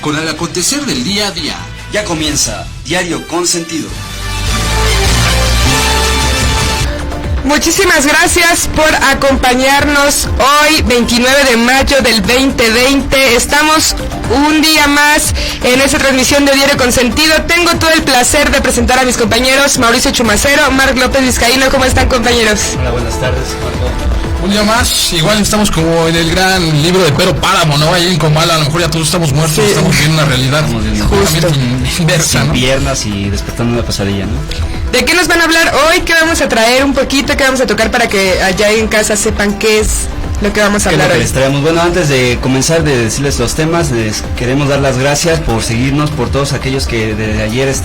con el acontecer del día a día. Ya comienza Diario Consentido. Muchísimas gracias por acompañarnos hoy, 29 de mayo del 2020. Estamos un día más en esta transmisión de Diario Consentido. Tengo todo el placer de presentar a mis compañeros Mauricio Chumacero, Marc López Vizcaíno. ¿Cómo están, compañeros? Hola, buenas tardes, Marco. Un día más, igual estamos como en el gran libro de Pero Páramo, ¿no? Ahí en Comala, a lo mejor ya todos estamos muertos, sí. Estamos viendo una realidad inversa, sin ¿no? piernas y despertando una pesadilla, ¿no? ¿De qué nos van a hablar hoy? ¿Qué vamos a traer un poquito? ¿Qué vamos a tocar para que allá en casa sepan qué es lo que vamos a hablar hoy? Les traemos. Bueno, antes de comenzar de decirles los temas, les queremos dar las gracias por seguirnos, por todos aquellos que desde ayer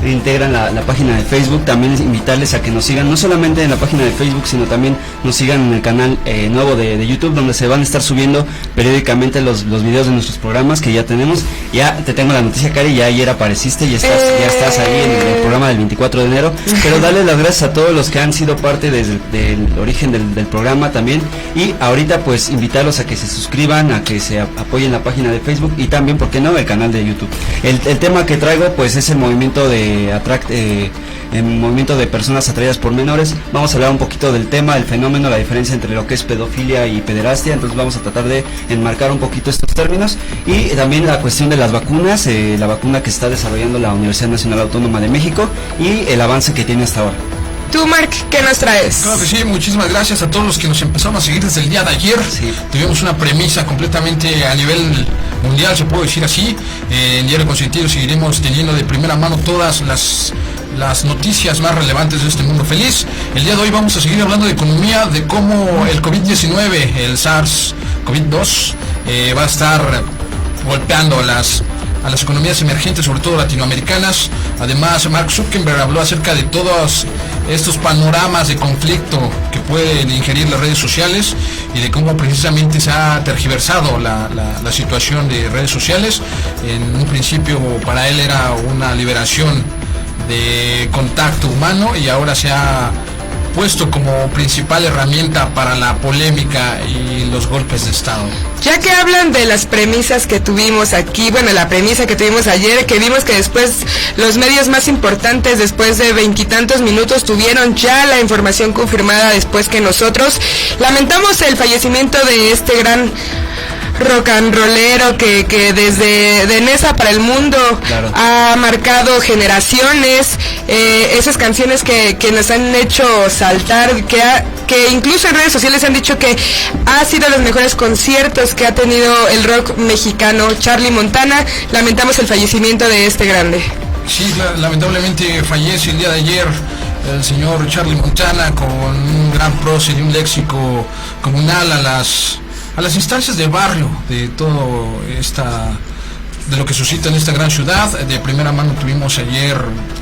integran la página de Facebook. También invitarles a que nos sigan, no solamente en la página de Facebook, sino también nos sigan en el canal nuevo de YouTube, donde se van a estar subiendo periódicamente los videos de nuestros programas que ya tenemos. Ya te tengo la noticia, Cari, ya ayer apareciste y ya estás ahí en el programa del 24 de enero. Pero darles las gracias a todos los que han sido parte desde el origen del programa también. Y ahorita pues invitarlos a que se suscriban, a que se apoyen la página de Facebook y también, ¿por qué no?, el canal de YouTube. El tema que traigo pues es el movimiento movimiento de personas atraídas por menores. Vamos a hablar un poquito del tema, el fenómeno, la diferencia entre lo que es pedofilia y pederastia. Entonces vamos a tratar de enmarcar un poquito estos términos y también la cuestión de las vacunas, la vacuna que está desarrollando la Universidad Nacional Autónoma de México y el avance que tiene hasta ahora. Tú, Marc, ¿qué nos traes? Claro que sí, muchísimas gracias a todos los que nos empezaron a seguir desde el día de ayer. Sí. Tuvimos una premisa completamente a nivel mundial, se puede decir así. En Diario Consentido seguiremos teniendo de primera mano todas las noticias más relevantes de este mundo feliz. El día de hoy vamos a seguir hablando de economía, de cómo el COVID-19, el SARS-CoV-2, va a estar golpeando a las economías emergentes, sobre todo latinoamericanas. Además, Mark Zuckerberg habló acerca de todos estos panoramas de conflicto que pueden ingerir las redes sociales y de cómo precisamente se ha tergiversado la situación de redes sociales. En un principio para él era una liberación de contacto humano y ahora se ha puesto como principal herramienta para la polémica y los golpes de Estado. Ya que hablan de las premisas que tuvimos aquí, bueno, la premisa que tuvimos ayer, que vimos que después los medios más importantes, después de 20 y tantos minutos, tuvieron ya la información confirmada después que nosotros. Lamentamos el fallecimiento de este gran rock and rollero que desde de Nesa para el mundo, claro, ha marcado generaciones. Esas canciones que nos han hecho saltar, que incluso en redes sociales han dicho que ha sido los mejores conciertos que ha tenido el rock mexicano. Charlie Montana, lamentamos el fallecimiento de este grande. Sí, lamentablemente fallece el día de ayer el señor Charlie Montana, con un gran prócer y un léxico comunal a las instancias de barrio de todo de lo que suscita en esta gran ciudad. De primera mano tuvimos ayer,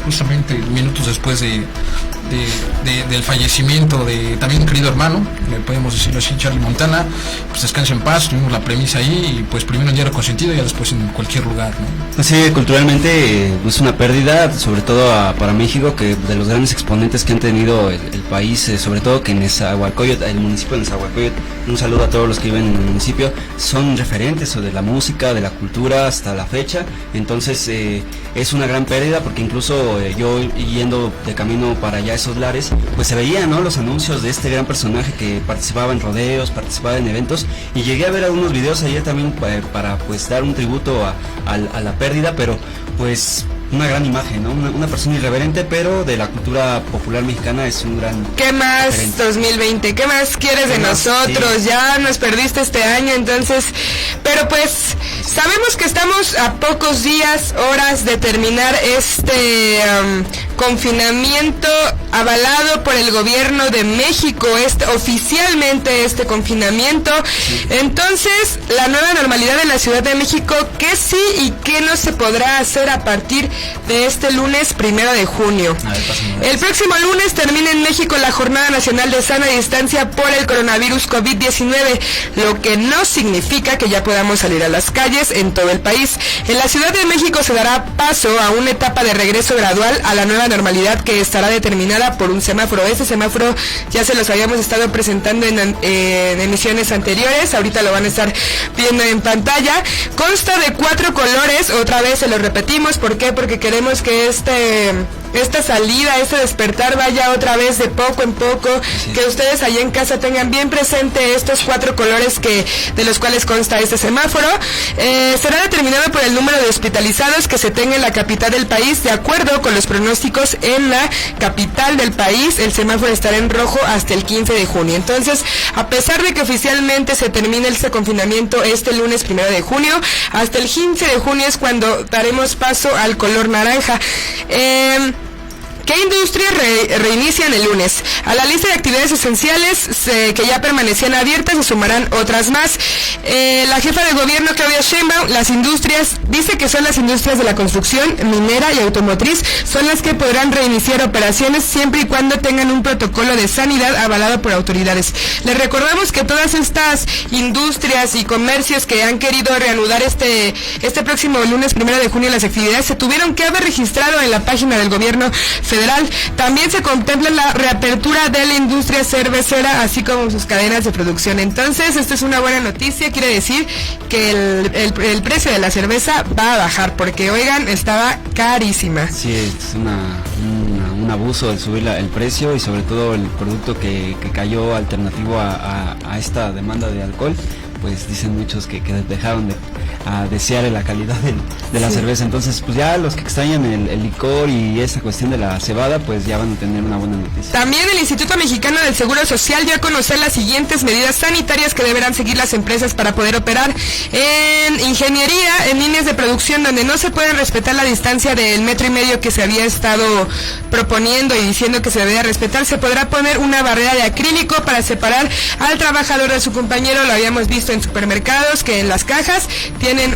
justamente minutos después del fallecimiento de también un querido hermano, podemos decirlo así, Charlie Montana. Pues descanse en paz, tuvimos la premisa ahí y pues primero en Diario Consentido y ya después en cualquier lugar, ¿no? Sí, culturalmente es una pérdida, sobre todo para México, que de los grandes exponentes que han tenido el país, sobre todo que en Nezahualcóyotl, el municipio de Nezahualcóyotl, un saludo a todos los que viven en el municipio, son referentes de la música, de la cultura hasta la fecha. Entonces es una gran pérdida, porque incluso yo yendo de camino para allá esos lares, pues se veían, ¿no?, los anuncios de este gran personaje que participaba en rodeos, participaba en eventos, y llegué a ver algunos videos ayer también para pues dar un tributo a la pérdida, pero pues una gran imagen, ¿no? Una persona irreverente, pero de la cultura popular mexicana es un gran... ¿Qué más, referente. 2020? ¿Qué más quieres de nosotros? Sí. Ya nos perdiste este año, entonces... Pero pues, sabemos que estamos a pocos días, horas de terminar este confinamiento avalado por el gobierno de México, oficialmente este confinamiento. Sí. Entonces, la nueva normalidad en la Ciudad de México, ¿qué sí y qué no se podrá hacer a partir de este lunes 1 de junio? El próximo lunes termina en México la Jornada Nacional de Sana Distancia por el coronavirus COVID-19, lo que no significa que ya podamos salir a las calles en todo el país. En la Ciudad de México se dará paso a una etapa de regreso gradual a la nueva normalidad que estará determinada por un semáforo. Este semáforo ya se los habíamos estado presentando en emisiones anteriores, ahorita lo van a estar viendo en pantalla. pantalla. Consta de 4 colores, otra vez se lo repetimos, ¿por qué? Porque queremos que esta salida, este despertar vaya otra vez de poco en poco, sí. Que ustedes allá en casa tengan bien presente estos 4 colores de los cuales consta este semáforo. Será determinado por el número de hospitalizados que se tenga en la capital del país. De acuerdo con los pronósticos, en la capital del país el semáforo estará en rojo hasta el 15 de junio. Entonces, a pesar de que oficialmente se termine este confinamiento este lunes 1 de junio, hasta el 15 de junio es cuando daremos paso al color naranja. ¿Qué industrias reinician el lunes? A la lista de actividades esenciales que ya permanecían abiertas se sumarán otras más. La jefa de gobierno, Claudia Sheinbaum, las industrias, dice que son las industrias de la construcción, minera y automotriz, son las que podrán reiniciar operaciones siempre y cuando tengan un protocolo de sanidad avalado por autoridades. Les recordamos que todas estas industrias y comercios que han querido reanudar este próximo lunes 1 de junio las actividades se tuvieron que haber registrado en la página del gobierno federal. También se contempla la reapertura de la industria cervecera, así como sus cadenas de producción. Entonces, esta es una buena noticia, quiere decir que el precio de la cerveza va a bajar, porque, oigan, estaba carísima. Sí, es un abuso el subir el precio, y sobre todo el producto que cayó alternativo a esta demanda de alcohol, pues dicen muchos que dejaron de desear la calidad de la cerveza. Entonces, pues ya los que extrañan el licor y esa cuestión de la cebada, pues ya van a tener una buena noticia. También el Instituto Mexicano del Seguro Social dio a conocer las siguientes medidas sanitarias que deberán seguir las empresas para poder operar en ingeniería, en líneas de producción donde no se puede respetar la distancia del 1,5 metros que se había estado proponiendo y diciendo que se debía respetar. Se podrá poner una barrera de acrílico para separar al trabajador de su compañero. Lo habíamos visto en supermercados, que en las cajas tienen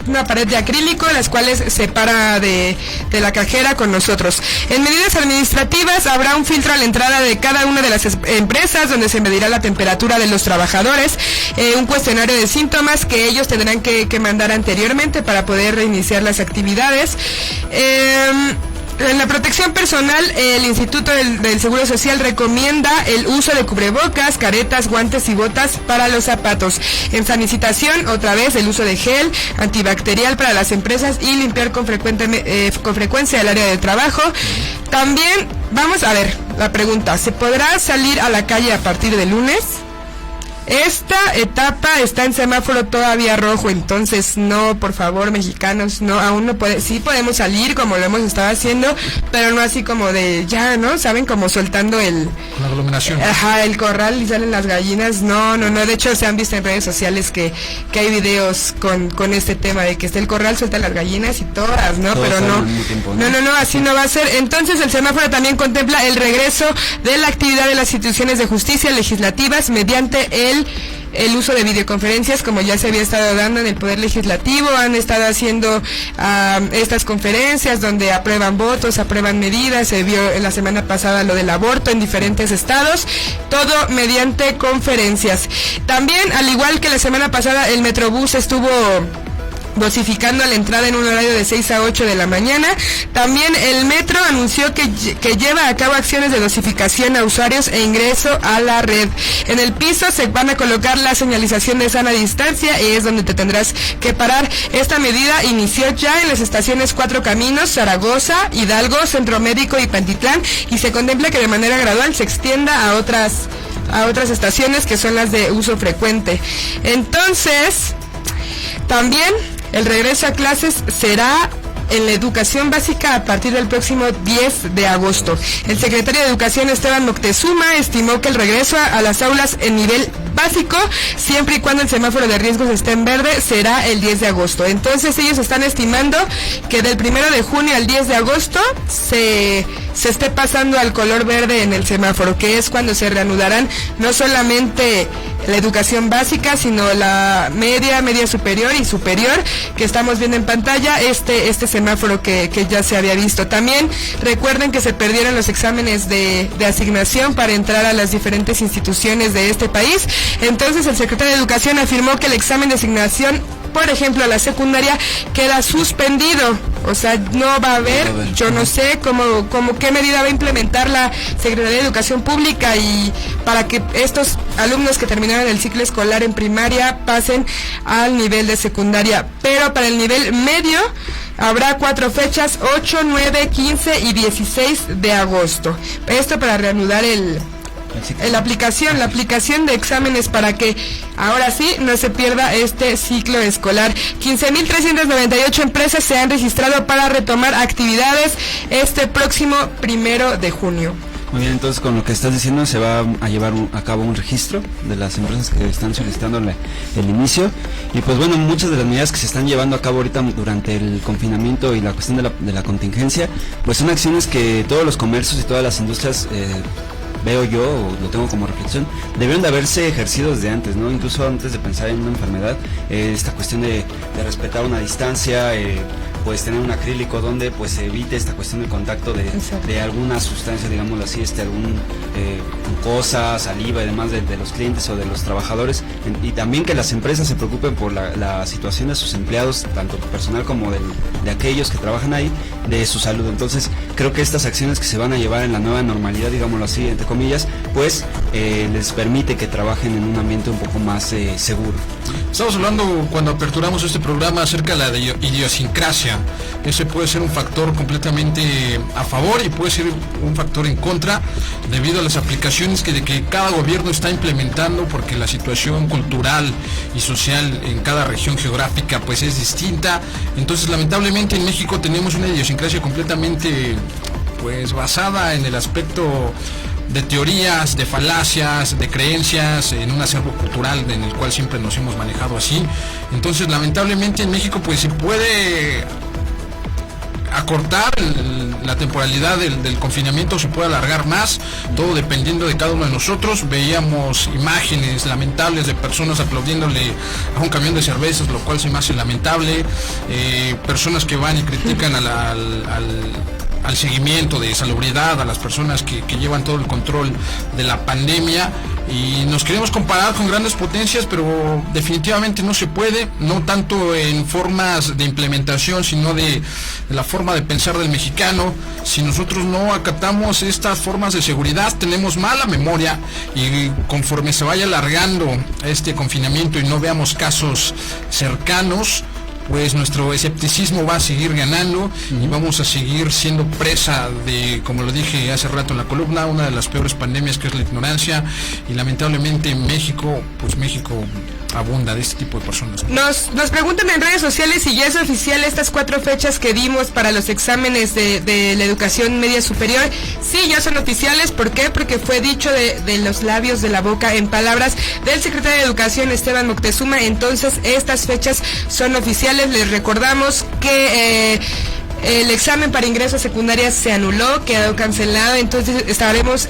una pared de acrílico, las cuales separa de la cajera con nosotros. En medidas administrativas, habrá un filtro a la entrada de cada una de las empresas, donde se medirá la temperatura de los trabajadores, un cuestionario de síntomas que ellos tendrán que mandar anteriormente para poder reiniciar las actividades. En la protección personal, el Instituto del Seguro Social recomienda el uso de cubrebocas, caretas, guantes y botas para los zapatos. En sanitización, otra vez, el uso de gel antibacterial para las empresas y limpiar con frecuencia el área de trabajo. También, vamos a ver, la pregunta, ¿se podrá salir a la calle a partir de lunes? Esta etapa está en semáforo todavía rojo, entonces no, por favor, mexicanos, no, aún no puede, sí podemos salir como lo hemos estado haciendo, pero no así como de ya, ¿no? ¿Saben? Como soltando la aglomeración. Ajá, el corral y salen las gallinas, no, de hecho se han visto en redes sociales que hay videos con este tema de que está el corral, suelta las gallinas y todas, ¿no? Todos pero no, así no va a ser. Entonces el semáforo también contempla el regreso de la actividad de las instituciones de justicia legislativas mediante el uso de videoconferencias, como ya se había estado dando en el Poder Legislativo. Han estado haciendo estas conferencias donde aprueban votos, aprueban medidas. Se vio en la semana pasada lo del aborto en diferentes estados, todo mediante conferencias. También, al igual que la semana pasada, el Metrobús estuvo dosificando la entrada en un horario de 6 a 8 de la mañana. También el metro anunció que lleva a cabo acciones de dosificación a usuarios e ingreso a la red. En el piso se van a colocar la señalización de sana distancia y es donde te tendrás que parar. Esta medida inició ya en las estaciones Cuatro Caminos, Zaragoza, Hidalgo, Centro Médico y Pantitlán, y se contempla que de manera gradual se extienda a otras estaciones que son las de uso frecuente. Entonces, también el regreso a clases será en la educación básica a partir del próximo 10 de agosto. El secretario de Educación, Esteban Moctezuma, estimó que el regreso a las aulas en nivel básico, siempre y cuando el semáforo de riesgos esté en verde, será el 10 de agosto. Entonces ellos están estimando que del 1 de junio al 10 de agosto se esté pasando al color verde en el semáforo, que es cuando se reanudarán no solamente la educación básica, sino la media superior y superior, que estamos viendo en pantalla, este semáforo que ya se había visto. También recuerden que se perdieron los exámenes de asignación para entrar a las diferentes instituciones de este país. Entonces el secretario de Educación afirmó que el examen de asignación por ejemplo, la secundaria queda suspendido. O sea, no va a haber, yo no sé cómo qué medida va a implementar la Secretaría de Educación Pública y para que estos alumnos que terminaron el ciclo escolar en primaria pasen al nivel de secundaria. Pero para el nivel medio habrá 4 fechas, 8, 9, 15 y 16 de agosto. Esto para reanudar la aplicación de exámenes para que ahora sí no se pierda este ciclo escolar. 15.398 empresas se han registrado para retomar actividades este próximo 1 de junio. Muy bien, entonces con lo que estás diciendo se va a llevar a cabo un registro de las empresas que están solicitando el inicio y pues bueno, muchas de las medidas que se están llevando a cabo ahorita durante el confinamiento y la cuestión de la contingencia, pues son acciones que todos los comercios y todas las industrias veo yo, o lo tengo como reflexión, debieron de haberse ejercido desde antes, ¿no? Incluso antes de pensar en una enfermedad, esta cuestión de respetar una distancia, pues tener un acrílico donde pues se evite esta cuestión de contacto de alguna sustancia, digámoslo así, algún mucosa, saliva y demás de los clientes o de los trabajadores, y también que las empresas se preocupen por la situación de sus empleados, tanto personal como de aquellos que trabajan ahí, de su salud. Entonces creo que estas acciones que se van a llevar en la nueva normalidad, digámoslo así, entre comillas, pues les permite que trabajen en un ambiente un poco más seguro. Estamos hablando cuando aperturamos este programa acerca de la idiosincrasia. Ese puede ser un factor completamente a favor y puede ser un factor en contra debido a las aplicaciones que cada gobierno está implementando, porque la situación cultural y social en cada región geográfica pues es distinta. Entonces lamentablemente en México tenemos una idiosincrasia completamente pues basada en el aspecto de teorías, de falacias, de creencias, en un acervo cultural en el cual siempre nos hemos manejado así. Entonces lamentablemente en México pues se puede acortar la temporalidad del confinamiento, se puede alargar más, todo dependiendo de cada uno de nosotros. Veíamos imágenes lamentables de personas aplaudiéndole a un camión de cervezas, lo cual se me hace lamentable, personas que van y critican al seguimiento de salubridad, a las personas que llevan todo el control de la pandemia, y nos queremos comparar con grandes potencias, pero definitivamente no se puede, no tanto en formas de implementación, sino de la forma de pensar del mexicano. Si nosotros no acatamos estas formas de seguridad, tenemos mala memoria, y conforme se vaya alargando este confinamiento y no veamos casos cercanos, pues nuestro escepticismo va a seguir ganando y vamos a seguir siendo presa de, como lo dije hace rato en la columna, una de las peores pandemias, que es la ignorancia, y lamentablemente en México, pues México abunda de este tipo de personas. Nos preguntan en redes sociales si ya es oficial estas 4 fechas que dimos para los exámenes de la educación media superior. Sí, ya son oficiales. ¿Por qué? Porque fue dicho de los labios, de la boca, en palabras del secretario de Educación, Esteban Moctezuma. Entonces estas fechas son oficiales. Les recordamos que el examen para ingreso a secundaria se anuló, quedó cancelado, entonces estaremos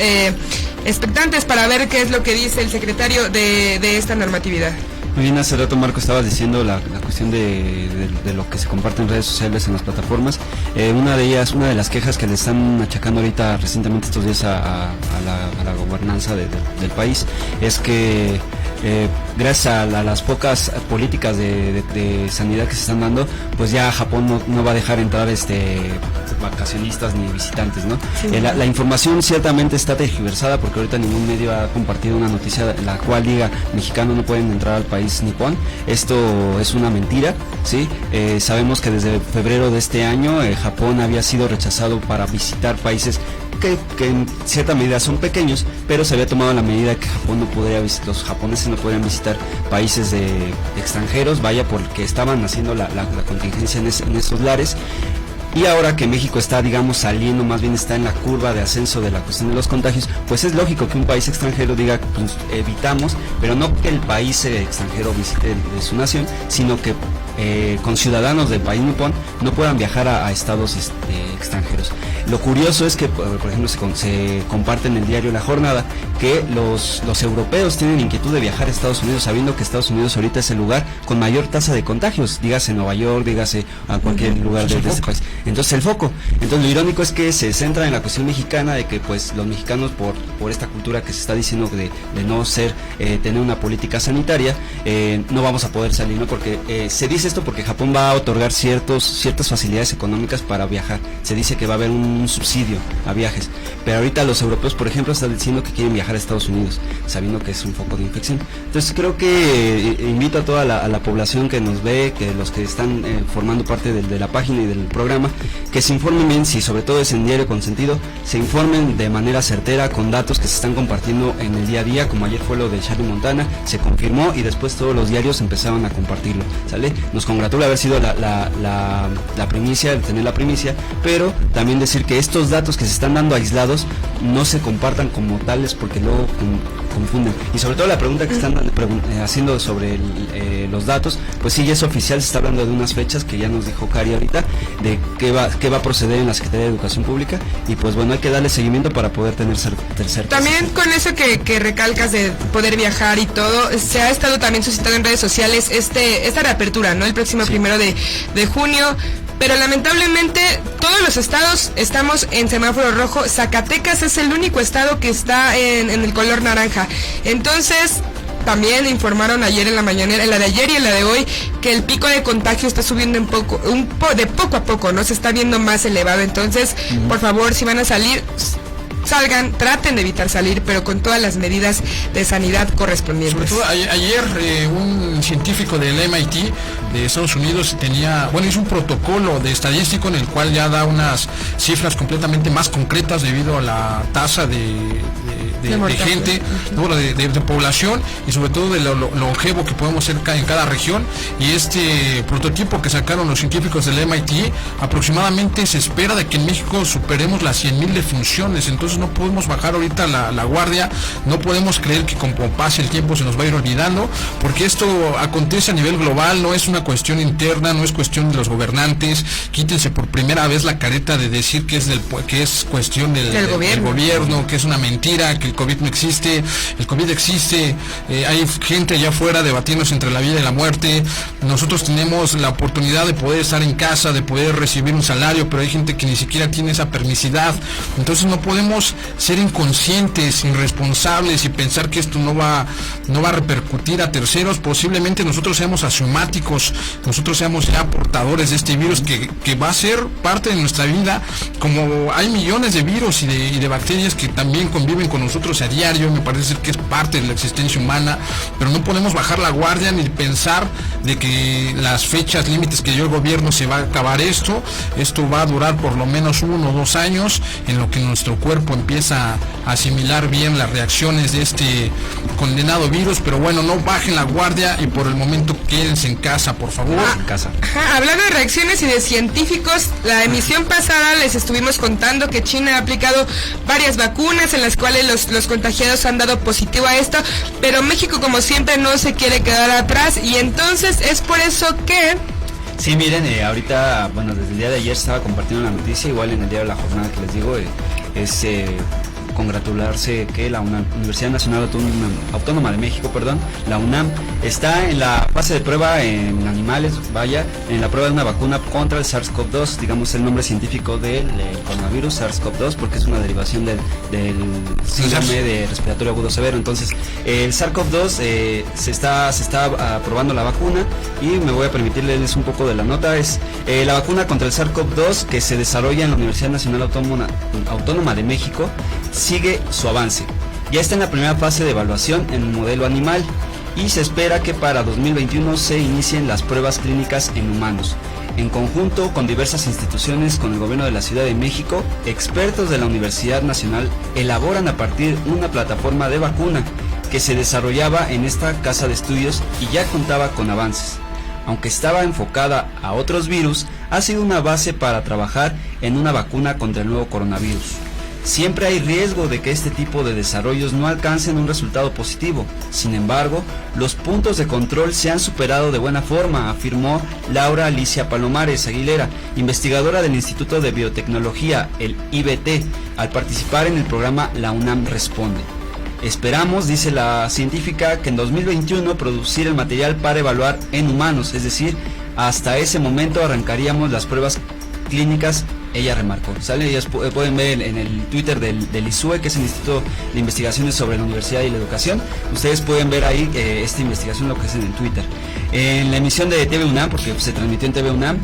expectantes para ver qué es lo que dice el secretario de esta normatividad. Muy bien, hace rato Marco estabas diciendo la cuestión de lo que se comparte en redes sociales, en las plataformas. Una de las quejas que le están achacando ahorita recientemente estos días a la gobernanza del país es que gracias a las pocas políticas de sanidad que se están dando, pues ya Japón no va a dejar entrar vacacionistas ni visitantes, ¿no? Sí. La información ciertamente está tergiversada, porque ahorita ningún medio ha compartido una noticia en la cual diga mexicanos no pueden entrar al país nipón. Esto es una mentira, ¿sí? Sabemos que desde febrero de este año Japón había sido rechazado para visitar países que en cierta medida son pequeños, pero se había tomado la medida que los japoneses no podían visitar países de extranjeros, vaya, porque estaban haciendo la contingencia en esos lares. Y ahora que México está, digamos, saliendo, más bien está en la curva de ascenso de la cuestión de los contagios, pues es lógico que un país extranjero diga, pues, evitamos, pero no que el país extranjero visite de su nación, sino que con ciudadanos del país nipón no puedan viajar a estados extranjeros. Lo curioso es que, por ejemplo, se comparte en el diario La Jornada que los europeos tienen inquietud de viajar a Estados Unidos, sabiendo que Estados Unidos ahorita es el lugar con mayor tasa de contagios, dígase Nueva York, dígase a cualquier lugar de este país. Entonces el foco. Entonces lo irónico es que se centra en la cuestión mexicana de que pues los mexicanos por esta cultura que se está diciendo de no ser, tener una política sanitaria, no vamos a poder salir, ¿no? Porque se dice esto porque Japón va a otorgar ciertas facilidades económicas para viajar. Se dice que va a haber un subsidio a viajes, pero ahorita los europeos, por ejemplo, están diciendo que quieren viajar a Estados Unidos, sabiendo que es un foco de infección. Entonces creo que invito a toda la población que nos ve, que los que están formando parte de la página y del programa, que se informen bien, si sobre todo es en Diario Consentido, se informen de manera certera con datos que se están compartiendo en el día a día, como ayer fue lo de Charlie Montana, se confirmó y después todos los diarios empezaron a compartirlo, ¿sale? Nos congratula haber sido la primicia, el tener la primicia, pero también decir que estos datos que se están dando aislados no se compartan como tales porque luego confunden. Y sobre todo la pregunta que están haciendo sobre los datos, pues sí, ya es oficial, se está hablando de unas fechas que ya nos dijo Cari ahorita, de qué va a proceder en la Secretaría de Educación Pública, y pues bueno, hay que darle seguimiento para poder tener certeza. También con eso que recalcas de poder viajar y todo, se ha estado también suscitando en redes sociales esta reapertura, ¿no? El próximo 1 de junio. Pero lamentablemente todos los estados estamos en semáforo rojo. Zacatecas es el único estado que está en el color naranja. Entonces, también informaron ayer en la mañanera, en la de ayer y en la de hoy, que el pico de contagio está subiendo de poco a poco, ¿no? Se está viendo más elevado. Entonces, por favor, si van a salir, salgan, traten de evitar salir, pero con todas las medidas de sanidad correspondientes. Sobre todo ayer un científico del MIT de Estados Unidos hizo un protocolo de estadístico en el cual ya da unas cifras completamente más concretas debido a la tasa de gente, de población, y sobre todo de lo longevo que podemos ser en cada región. Y este prototipo que sacaron los científicos del MIT, aproximadamente se espera de que en México superemos las 100,000 defunciones. Entonces no podemos bajar ahorita la guardia, no podemos creer que como pase el tiempo se nos va a ir olvidando, porque esto acontece a nivel global, no es una cuestión interna, no es cuestión de los gobernantes. Quítense por primera vez la careta de decir que es cuestión del gobierno, que es una mentira, que el COVID no existe. El COVID existe, hay gente allá afuera debatiéndose entre la vida y la muerte. Nosotros tenemos la oportunidad de poder estar en casa, de poder recibir un salario, pero hay gente que ni siquiera tiene esa permisidad. Entonces no podemos ser inconscientes, irresponsables y pensar que esto no va a repercutir a terceros. Posiblemente nosotros seamos asintomáticos, nosotros seamos ya portadores de este virus que va a ser parte de nuestra vida, como hay millones de virus y de bacterias que también conviven con nosotros a diario. Me parece que es parte de la existencia humana, pero no podemos bajar la guardia ni pensar de que las fechas límites que dio el gobierno se va a acabar esto va a durar por lo menos 1 o 2 años, en lo que nuestro cuerpo empieza a asimilar bien las reacciones de este condenado virus. Pero bueno, no bajen la guardia y por el momento quédense en casa, por favor. En casa. Hablando de reacciones y de científicos, la emisión pasada les estuvimos contando que China ha aplicado varias vacunas en las cuales los contagiados han dado positivo a esto, pero México, como siempre, no se quiere quedar atrás, y entonces es por eso que... Sí, miren, ahorita, bueno, desde el día de ayer estaba compartiendo la noticia, igual en el día de la jornada que les digo, es congratularse que la Universidad Nacional Autónoma de México, la UNAM, está en la fase de prueba en animales, en la prueba de una vacuna contra el SARS-CoV-2, digamos el nombre científico del coronavirus, SARS-CoV-2, porque es una derivación del síndrome de respiratorio agudo severo. Entonces, el SARS-CoV-2 se está probando la vacuna, y me voy a permitir leerles un poco de la nota. Es la vacuna contra el SARS-CoV-2 que se desarrolla en la Universidad Nacional Autónoma de México sigue su avance. Ya está en la primera fase de evaluación en un modelo animal, y se espera que para 2021 se inicien las pruebas clínicas en humanos. En conjunto con diversas instituciones, con el gobierno de la Ciudad de México, expertos de la Universidad Nacional elaboran a partir una plataforma de vacuna que se desarrollaba en esta casa de estudios y ya contaba con avances. Aunque estaba enfocada a otros virus, ha sido una base para trabajar en una vacuna contra el nuevo coronavirus. Siempre hay riesgo de que este tipo de desarrollos no alcancen un resultado positivo. Sin embargo, los puntos de control se han superado de buena forma, afirmó Laura Alicia Palomares Aguilera, investigadora del Instituto de Biotecnología, el IBT, al participar en el programa La UNAM Responde. Esperamos, dice la científica, que en 2021 producir el material para evaluar en humanos, es decir, hasta ese momento arrancaríamos las pruebas clínicas, ella remarcó. ¿Sale? Ellos pueden ver en el Twitter del ISUE, que es el Instituto de Investigaciones sobre la Universidad y la Educación. Ustedes pueden ver ahí esta investigación, lo que es en el Twitter. En la emisión de TV UNAM, porque se transmitió en TV UNAM,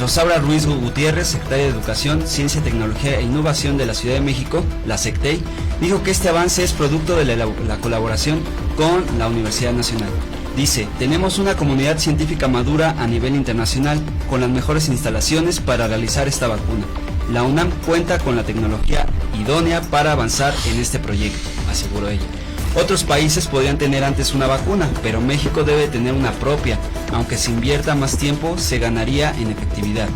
Rosaura Ruiz Gutiérrez, secretaria de Educación, Ciencia, Tecnología e Innovación de la Ciudad de México, la SECTEI, dijo que este avance es producto de la colaboración con la Universidad Nacional. Dice, tenemos una comunidad científica madura a nivel internacional, con las mejores instalaciones para realizar esta vacuna. La UNAM cuenta con la tecnología idónea para avanzar en este proyecto, aseguró ella. Otros países podrían tener antes una vacuna, pero México debe tener una propia. Aunque se invierta más tiempo, se ganaría en efectividad.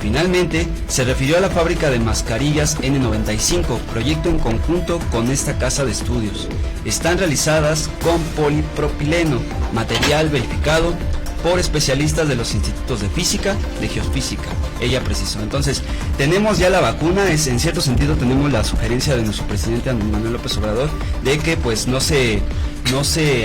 Finalmente, se refirió a la fábrica de mascarillas N95, proyecto en conjunto con esta casa de estudios. Están realizadas con polipropileno, material verificado por especialistas de los institutos de física, de geofísica, ella precisó. Entonces, tenemos ya la vacuna, en cierto sentido tenemos la sugerencia de nuestro presidente Andrés Manuel López Obrador de que pues no se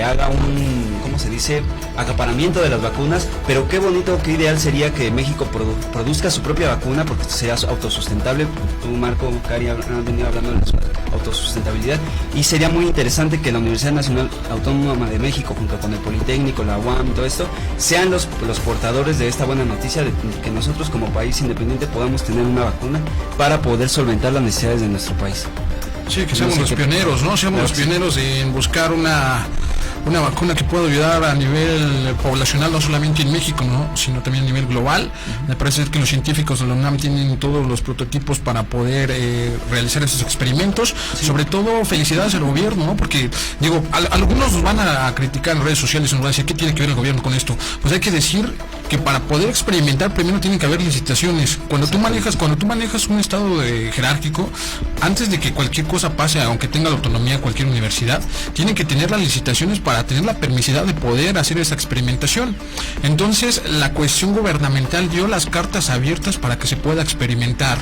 haga un, ¿cómo se dice?, acaparamiento de las vacunas, pero qué bonito, qué ideal sería que México produzca su propia vacuna, porque esto sería autosustentable. Tú, Marco, Cari, han venido hablando de la autosustentabilidad, y sería muy interesante que la Universidad Nacional Autónoma de México, junto con el Politécnico, la UAM, todo esto, sean los portadores de esta buena noticia, de que nosotros como país independiente podamos tener una vacuna para poder solventar las necesidades de nuestro país. Sí, que seamos los pioneros, ¿no? Seamos los pioneros en buscar una vacuna que pueda ayudar a nivel poblacional, no solamente en México, ¿no?, sino también a nivel global. Me parece que los científicos de la UNAM tienen todos los prototipos para poder realizar esos experimentos. Sí. Sobre todo, felicidades al gobierno, ¿no? Porque, digo, algunos nos van a criticar en redes sociales y nos van a decir, ¿qué tiene que ver el gobierno con esto? Pues hay que decir que para poder experimentar primero tienen que haber licitaciones. Cuando tú manejas un estado jerárquico, antes de que cualquier cosa pase, aunque tenga la autonomía cualquier universidad, tienen que tener las licitaciones para tener la permisidad de poder hacer esa experimentación. Entonces, la cuestión gubernamental dio las cartas abiertas para que se pueda experimentar,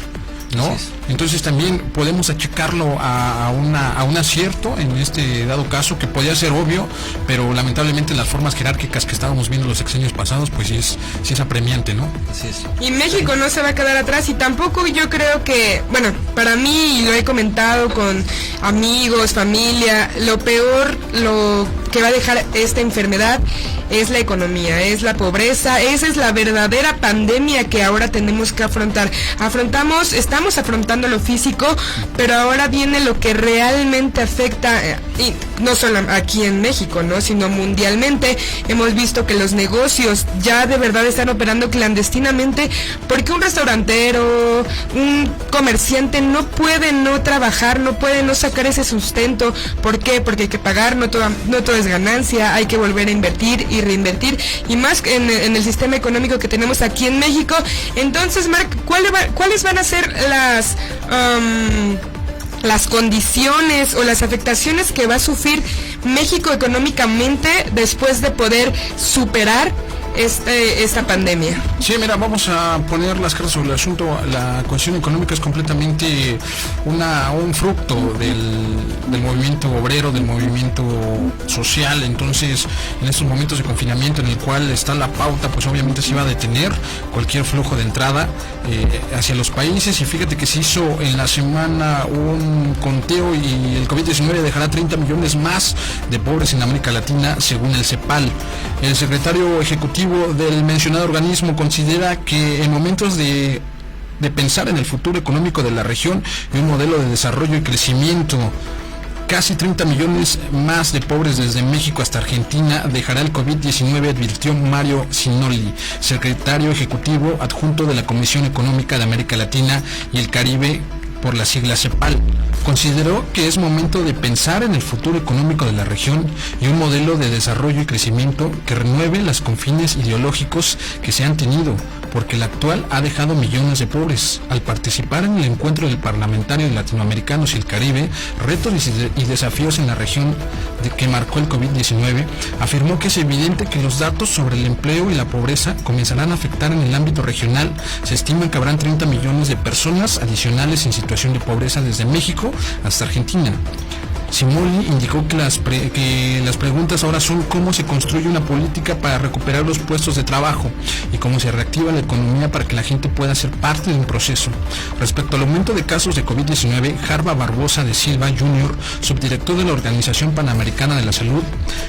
¿no? Entonces también podemos achacarlo a un acierto en este dado caso, que podía ser obvio, pero lamentablemente en las formas jerárquicas que estábamos viendo los sexenios pasados, pues sí es apremiante, ¿no? Así es. Y México no se va a quedar atrás, y tampoco yo creo que, bueno, para mí, y lo he comentado con amigos, familia, lo peor, lo que va a dejar esta enfermedad es la economía, es la pobreza. Esa es la verdadera pandemia que ahora tenemos que afrontar. Estamos afrontando lo físico, pero ahora viene lo que realmente afecta, y no solo aquí en México, ¿no?, sino mundialmente. Hemos visto que los negocios ya de verdad están operando clandestinamente, porque un restaurantero, un comerciante no puede no trabajar, no puede no sacar ese sustento. ¿Por qué? Porque hay que pagar, no todo es ganancia, hay que volver a invertir y reinvertir, y más en el sistema económico que tenemos aquí en México. Entonces, Marc, ¿cuáles van a ser las condiciones o las afectaciones que va a sufrir México económicamente después de poder superar esta pandemia? Sí, mira, vamos a poner las cartas sobre el asunto. La cuestión económica es completamente un fruto del movimiento obrero, del movimiento social. Entonces, en estos momentos de confinamiento en el cual está la pauta, pues obviamente se iba a detener cualquier flujo de entrada hacia los países. Y fíjate que se hizo en la semana un conteo, y el COVID-19 dejará 30 millones más de pobres en América Latina, según el CEPAL. El secretario ejecutivo del mencionado organismo considera que en momentos de pensar en el futuro económico de la región y un modelo de desarrollo y crecimiento, casi 30 millones más de pobres desde México hasta Argentina dejará el COVID-19, advirtió Mario Sinoli, secretario ejecutivo adjunto de la Comisión Económica de América Latina y el Caribe, por la sigla CEPAL. Consideró que es momento de pensar en el futuro económico de la región y un modelo de desarrollo y crecimiento que renueve los confines ideológicos que se han tenido, porque el actual ha dejado millones de pobres. Al participar en el encuentro del parlamentario de latinoamericanos y el Caribe, retos y desafíos en la región que marcó el COVID-19, afirmó que es evidente que los datos sobre el empleo y la pobreza comenzarán a afectar en el ámbito regional. Se estima que habrán 30 millones de personas adicionales en situación de pobreza desde México hasta Argentina. Simoli indicó que las preguntas ahora son cómo se construye una política para recuperar los puestos de trabajo y cómo se reactiva la economía para que la gente pueda ser parte de un proceso. Respecto al aumento de casos de COVID-19, Jarba Barbosa de Silva Jr., subdirector de la Organización Panamericana de la Salud,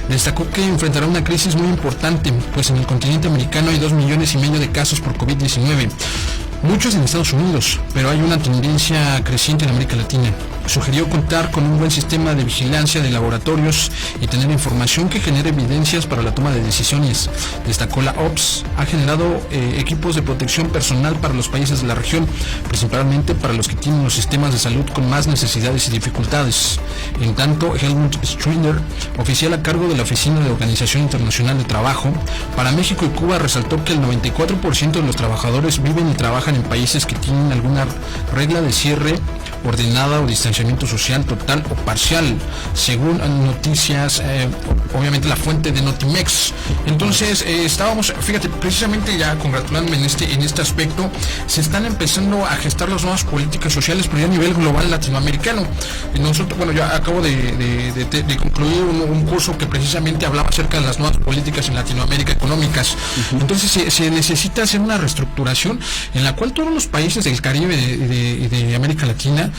destacó que enfrentará una crisis muy importante, pues en el continente americano hay 2,5 millones de casos por COVID-19. Muchos en Estados Unidos, pero hay una tendencia creciente en América Latina. Sugirió contar con un buen sistema de vigilancia de laboratorios y tener información que genere evidencias para la toma de decisiones. Destacó la OPS ha generado equipos de protección personal para los países de la región, principalmente para los que tienen los sistemas de salud con más necesidades y dificultades. En tanto, Helmut Strinder, oficial a cargo de la Oficina de Organización Internacional de Trabajo, para México y Cuba resaltó que el 94% de los trabajadores viven y trabajan en países que tienen alguna regla de cierre ordenada o distanciamiento social total o parcial, según noticias, obviamente la fuente de Notimex. Entonces, estábamos, fíjate, precisamente ya congratulándome en este aspecto, se están empezando a gestar las nuevas políticas sociales, pero ya a nivel global latinoamericano. Nosotros, bueno, yo acabo de concluir un curso que precisamente hablaba acerca de las nuevas políticas en Latinoamérica económicas. Entonces, se necesita hacer una reestructuración en la cual todos los países del Caribe y de América Latina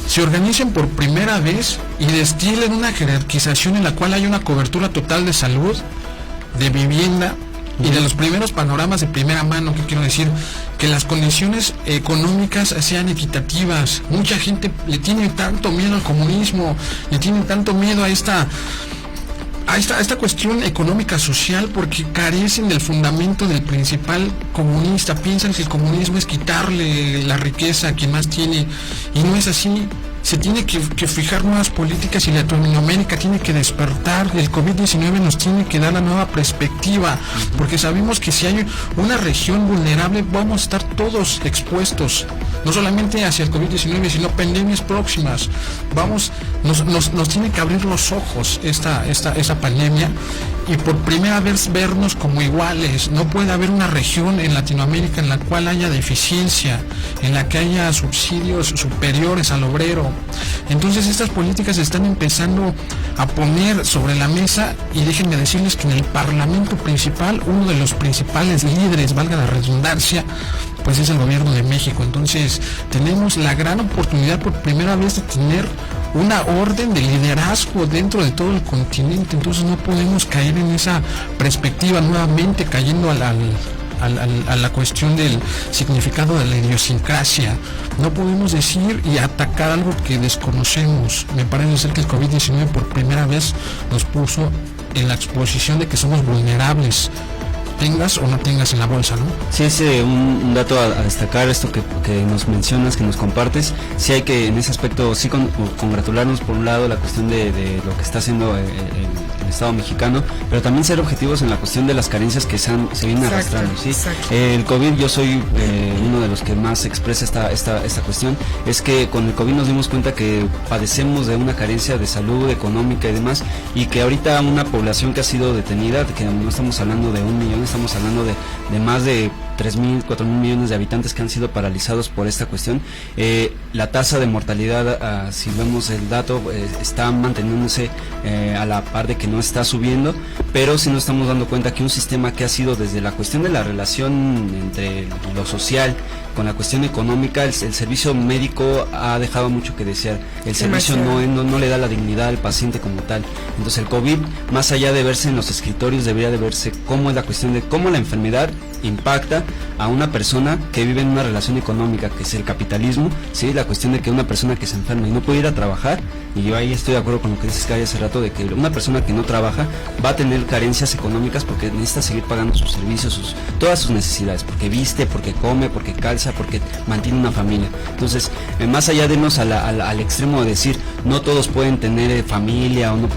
se organicen por primera vez y destilen una jerarquización en la cual haya una cobertura total de salud, de vivienda y de los primeros panoramas de primera mano. ¿Qué quiero decir? Que las condiciones económicas sean equitativas. Mucha gente le tiene tanto miedo al comunismo, le tiene tanto miedo a esta cuestión económica social porque carecen del fundamento del principal comunista. Piensan que el comunismo es quitarle la riqueza a quien más tiene, y no es así. Se tiene que fijar nuevas políticas y Latinoamérica tiene que despertar. El COVID-19 nos tiene que dar la nueva perspectiva, porque sabemos que si hay una región vulnerable vamos a estar todos expuestos, no solamente hacia el COVID-19, sino pandemias próximas. Nos tiene que abrir los ojos esta pandemia, y por primera vez vernos como iguales. No puede haber una región en Latinoamérica en la cual haya deficiencia, en la que haya subsidios superiores al obrero. Entonces estas políticas se están empezando a poner sobre la mesa, y déjenme decirles que en el Parlamento principal, uno de los principales líderes, valga la redundancia, pues es el gobierno de México. Entonces tenemos la gran oportunidad por primera vez de tener una orden de liderazgo dentro de todo el continente. Entonces no podemos caer en esa perspectiva nuevamente, cayendo a la cuestión del significado de la idiosincrasia. No podemos decir y atacar algo que desconocemos. Me parece ser que el COVID-19 por primera vez nos puso en la exposición de que somos vulnerables, tengas o no tengas en la bolsa, ¿no? Sí, es un dato a destacar, esto que nos mencionas, que nos compartes. Sí hay que en ese aspecto sí congratularnos, por un lado, la cuestión de lo que está haciendo el Estado mexicano, pero también ser objetivos en la cuestión de las carencias que se vienen arrastrando, ¿sí? El COVID, yo soy uno de los que más expresa esta cuestión, es que con el COVID nos dimos cuenta que padecemos de una carencia de salud económica y demás, y que ahorita una población que ha sido detenida, que no estamos hablando de 1 millón, estamos hablando de más de 3,000, 4,000 millones de habitantes que han sido paralizados por esta cuestión. La tasa de mortalidad, si vemos el dato, está manteniéndose a la par de que no está subiendo, pero sí nos estamos dando cuenta que un sistema que ha sido desde la cuestión de la relación entre lo social con la cuestión económica, el servicio médico ha dejado mucho que desear. El servicio no le da la dignidad al paciente como tal. Entonces el COVID, más allá de verse en los escritorios, debería de verse cómo es la cuestión de cómo la enfermedad impacta a una persona que vive en una relación económica, que es el capitalismo, ¿sí? La cuestión de que una persona que se enferma y no puede ir a trabajar, y yo ahí estoy de acuerdo con lo que dices, Kai, hace rato, de que una persona que no trabaja va a tener carencias económicas porque necesita seguir pagando sus servicios, todas sus necesidades, porque viste, porque come, porque calza, porque mantiene una familia. Entonces, más allá de irnos al extremo de decir no todos pueden tener familia o no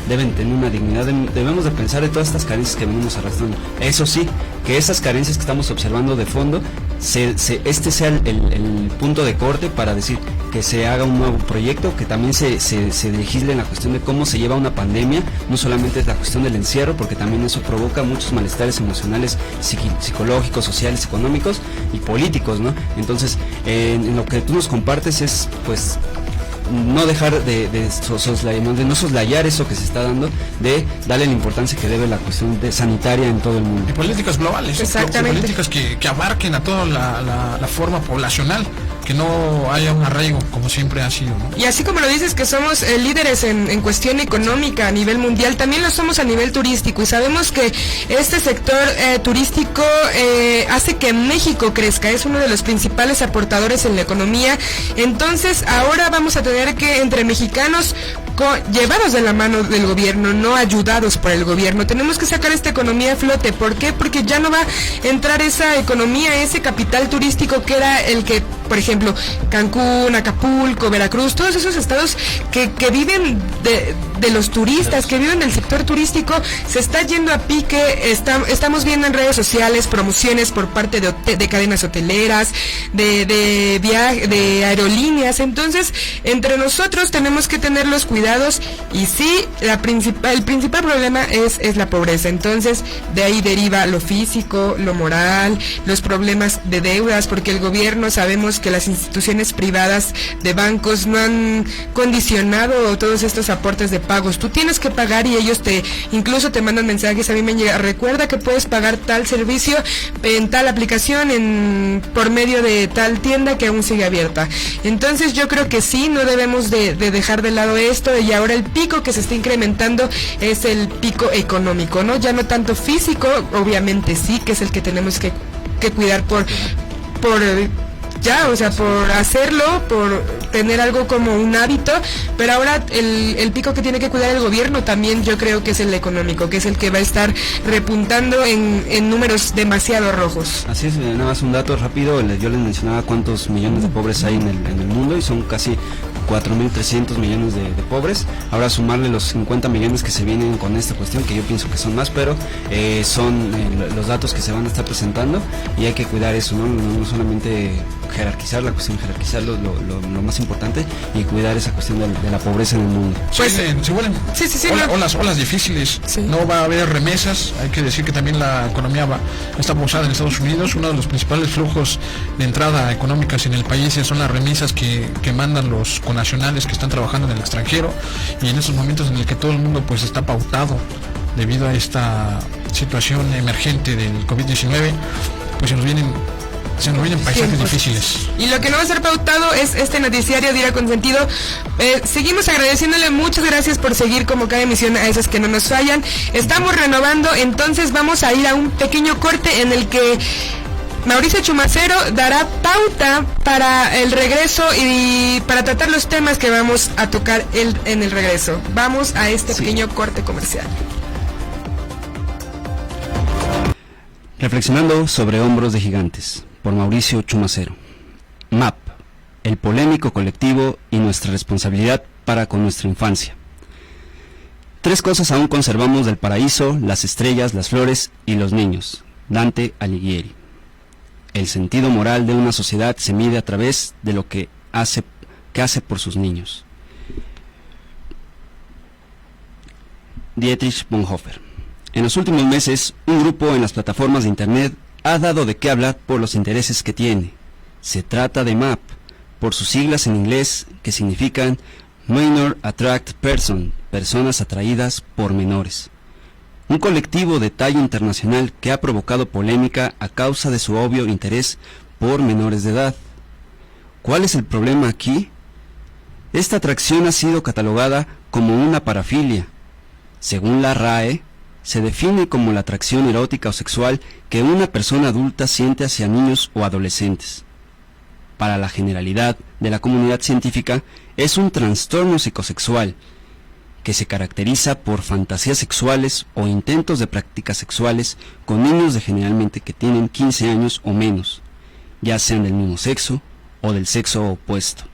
deben tener una dignidad, debemos de pensar en todas estas carencias que venimos arrastrando. Eso sí, que esas carencias que estamos observando de fondo, este sea el punto de corte para decir que se haga un nuevo proyecto, que también se legisle en la cuestión de cómo se lleva una pandemia. No solamente es la cuestión del encierro, porque también eso provoca muchos malestares emocionales, psicológicos, sociales, económicos y políticos, ¿no? Entonces, en lo que tú nos compartes es, pues, no dejar de no soslayar eso que se está dando, de darle la importancia que debe la cuestión sanitaria en todo el mundo. Y políticas globales, exactamente, políticas que abarquen a toda la forma poblacional, que no haya un arraigo como siempre ha sido, ¿no? Y así como lo dices que somos líderes en cuestión económica a nivel mundial, también lo somos a nivel turístico, y sabemos que este sector turístico hace que México crezca, es uno de los principales aportadores en la economía. Entonces ahora vamos a tener que, entre mexicanos, llevados de la mano del gobierno, no ayudados por el gobierno, tenemos que sacar esta economía a flote. ¿Por qué? Porque ya no va a entrar esa economía, ese capital turístico que era el que, por ejemplo, Cancún, Acapulco, Veracruz, todos esos estados que viven de los turistas, que viven del sector turístico, se está yendo a pique. Estamos viendo en redes sociales promociones por parte de cadenas hoteleras, de aerolíneas. Entonces, entre nosotros tenemos que tener los cuidados, y sí, el principal problema es la pobreza. Entonces, de ahí deriva lo físico, lo moral, los problemas de deudas, porque el gobierno, sabemos que las instituciones privadas de bancos no han condicionado todos estos aportes de pagos. Tú tienes que pagar, y ellos incluso te mandan mensajes. A mí me llega: recuerda que puedes pagar tal servicio en tal aplicación, por medio de tal tienda que aún sigue abierta. Entonces yo creo que sí, no debemos de dejar de lado esto. Y ahora el pico que se está incrementando es el pico económico, ¿no? Ya no tanto físico, obviamente sí, que es el que tenemos que cuidar por hacerlo, por tener algo como un hábito, pero ahora el pico que tiene que cuidar el gobierno también, yo creo que es el económico, que es el que va a estar repuntando en números demasiado rojos. Así es, nada más un dato rápido, yo les mencionaba cuántos millones de pobres hay en el mundo, y son casi 4.300 millones de pobres. Ahora sumarle los 50 millones que se vienen con esta cuestión, que yo pienso que son más, pero son los datos que se van a estar presentando, y hay que cuidar eso, no solamente jerarquizar la cuestión, jerarquizar lo más importante, y cuidar esa cuestión de la pobreza en el mundo. Pues se vuelven olas difíciles, sí. No va a haber remesas. Hay que decir que también la economía está pausada en Estados Unidos. Uno de los principales flujos de entrada económicas en el país son las remesas que mandan los connacionales que están trabajando en el extranjero, y en esos momentos en el que todo el mundo pues está pautado debido a esta situación emergente del COVID-19, pues se nos vienen paisajes difíciles. Y lo que no va a ser pautado es este noticiario Diario Consentido. Seguimos agradeciéndole, muchas gracias por seguir como cada emisión a esos que no nos fallan. Estamos renovando, entonces vamos a ir a un pequeño corte en el que Mauricio Chumacero dará pauta para el regreso y para tratar los temas que vamos a tocar en el regreso. Vamos a este pequeño corte comercial. Reflexionando sobre hombros de gigantes, por Mauricio Chumacero. MAP, el polémico colectivo y nuestra responsabilidad para con nuestra infancia. 3 cosas aún conservamos del paraíso: las estrellas, las flores y los niños. Dante Alighieri. El sentido moral de una sociedad se mide a través de lo que hace por sus niños. Dietrich Bonhoeffer. En los últimos meses, un grupo en las plataformas de internet ha dado de qué hablar por los intereses que tiene. Se trata de MAP, por sus siglas en inglés, que significan Minor Attract Person, personas atraídas por menores. Un colectivo de talla internacional que ha provocado polémica a causa de su obvio interés por menores de edad. ¿Cuál es el problema aquí? Esta atracción ha sido catalogada como una parafilia. Según la RAE, se define como la atracción erótica o sexual que una persona adulta siente hacia niños o adolescentes. Para la generalidad de la comunidad científica, es un trastorno psicosexual que se caracteriza por fantasías sexuales o intentos de prácticas sexuales con niños generalmente que tienen 15 años o menos, ya sean del mismo sexo o del sexo opuesto.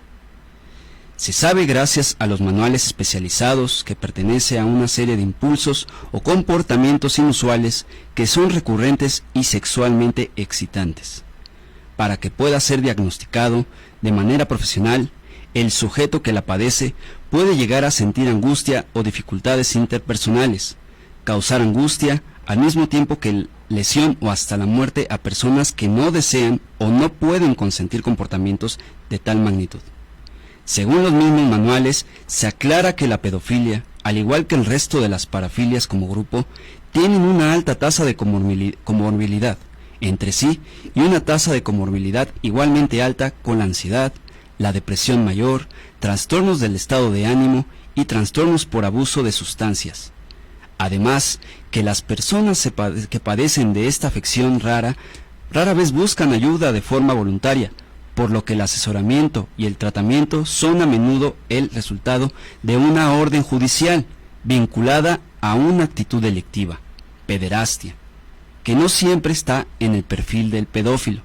Se sabe gracias a los manuales especializados que pertenece a una serie de impulsos o comportamientos inusuales que son recurrentes y sexualmente excitantes. Para que pueda ser diagnosticado de manera profesional, el sujeto que la padece puede llegar a sentir angustia o dificultades interpersonales, causar angustia al mismo tiempo que lesión o hasta la muerte a personas que no desean o no pueden consentir comportamientos de tal magnitud. Según los mismos manuales, se aclara que la pedofilia, al igual que el resto de las parafilias como grupo, tienen una alta tasa de comorbilidad entre sí y una tasa de comorbilidad igualmente alta con la ansiedad, la depresión mayor, trastornos del estado de ánimo y trastornos por abuso de sustancias. Además, que las personas que padecen de esta afección rara vez buscan ayuda de forma voluntaria, por lo que el asesoramiento y el tratamiento son a menudo el resultado de una orden judicial vinculada a una actitud delictiva, pederastia, que no siempre está en el perfil del pedófilo.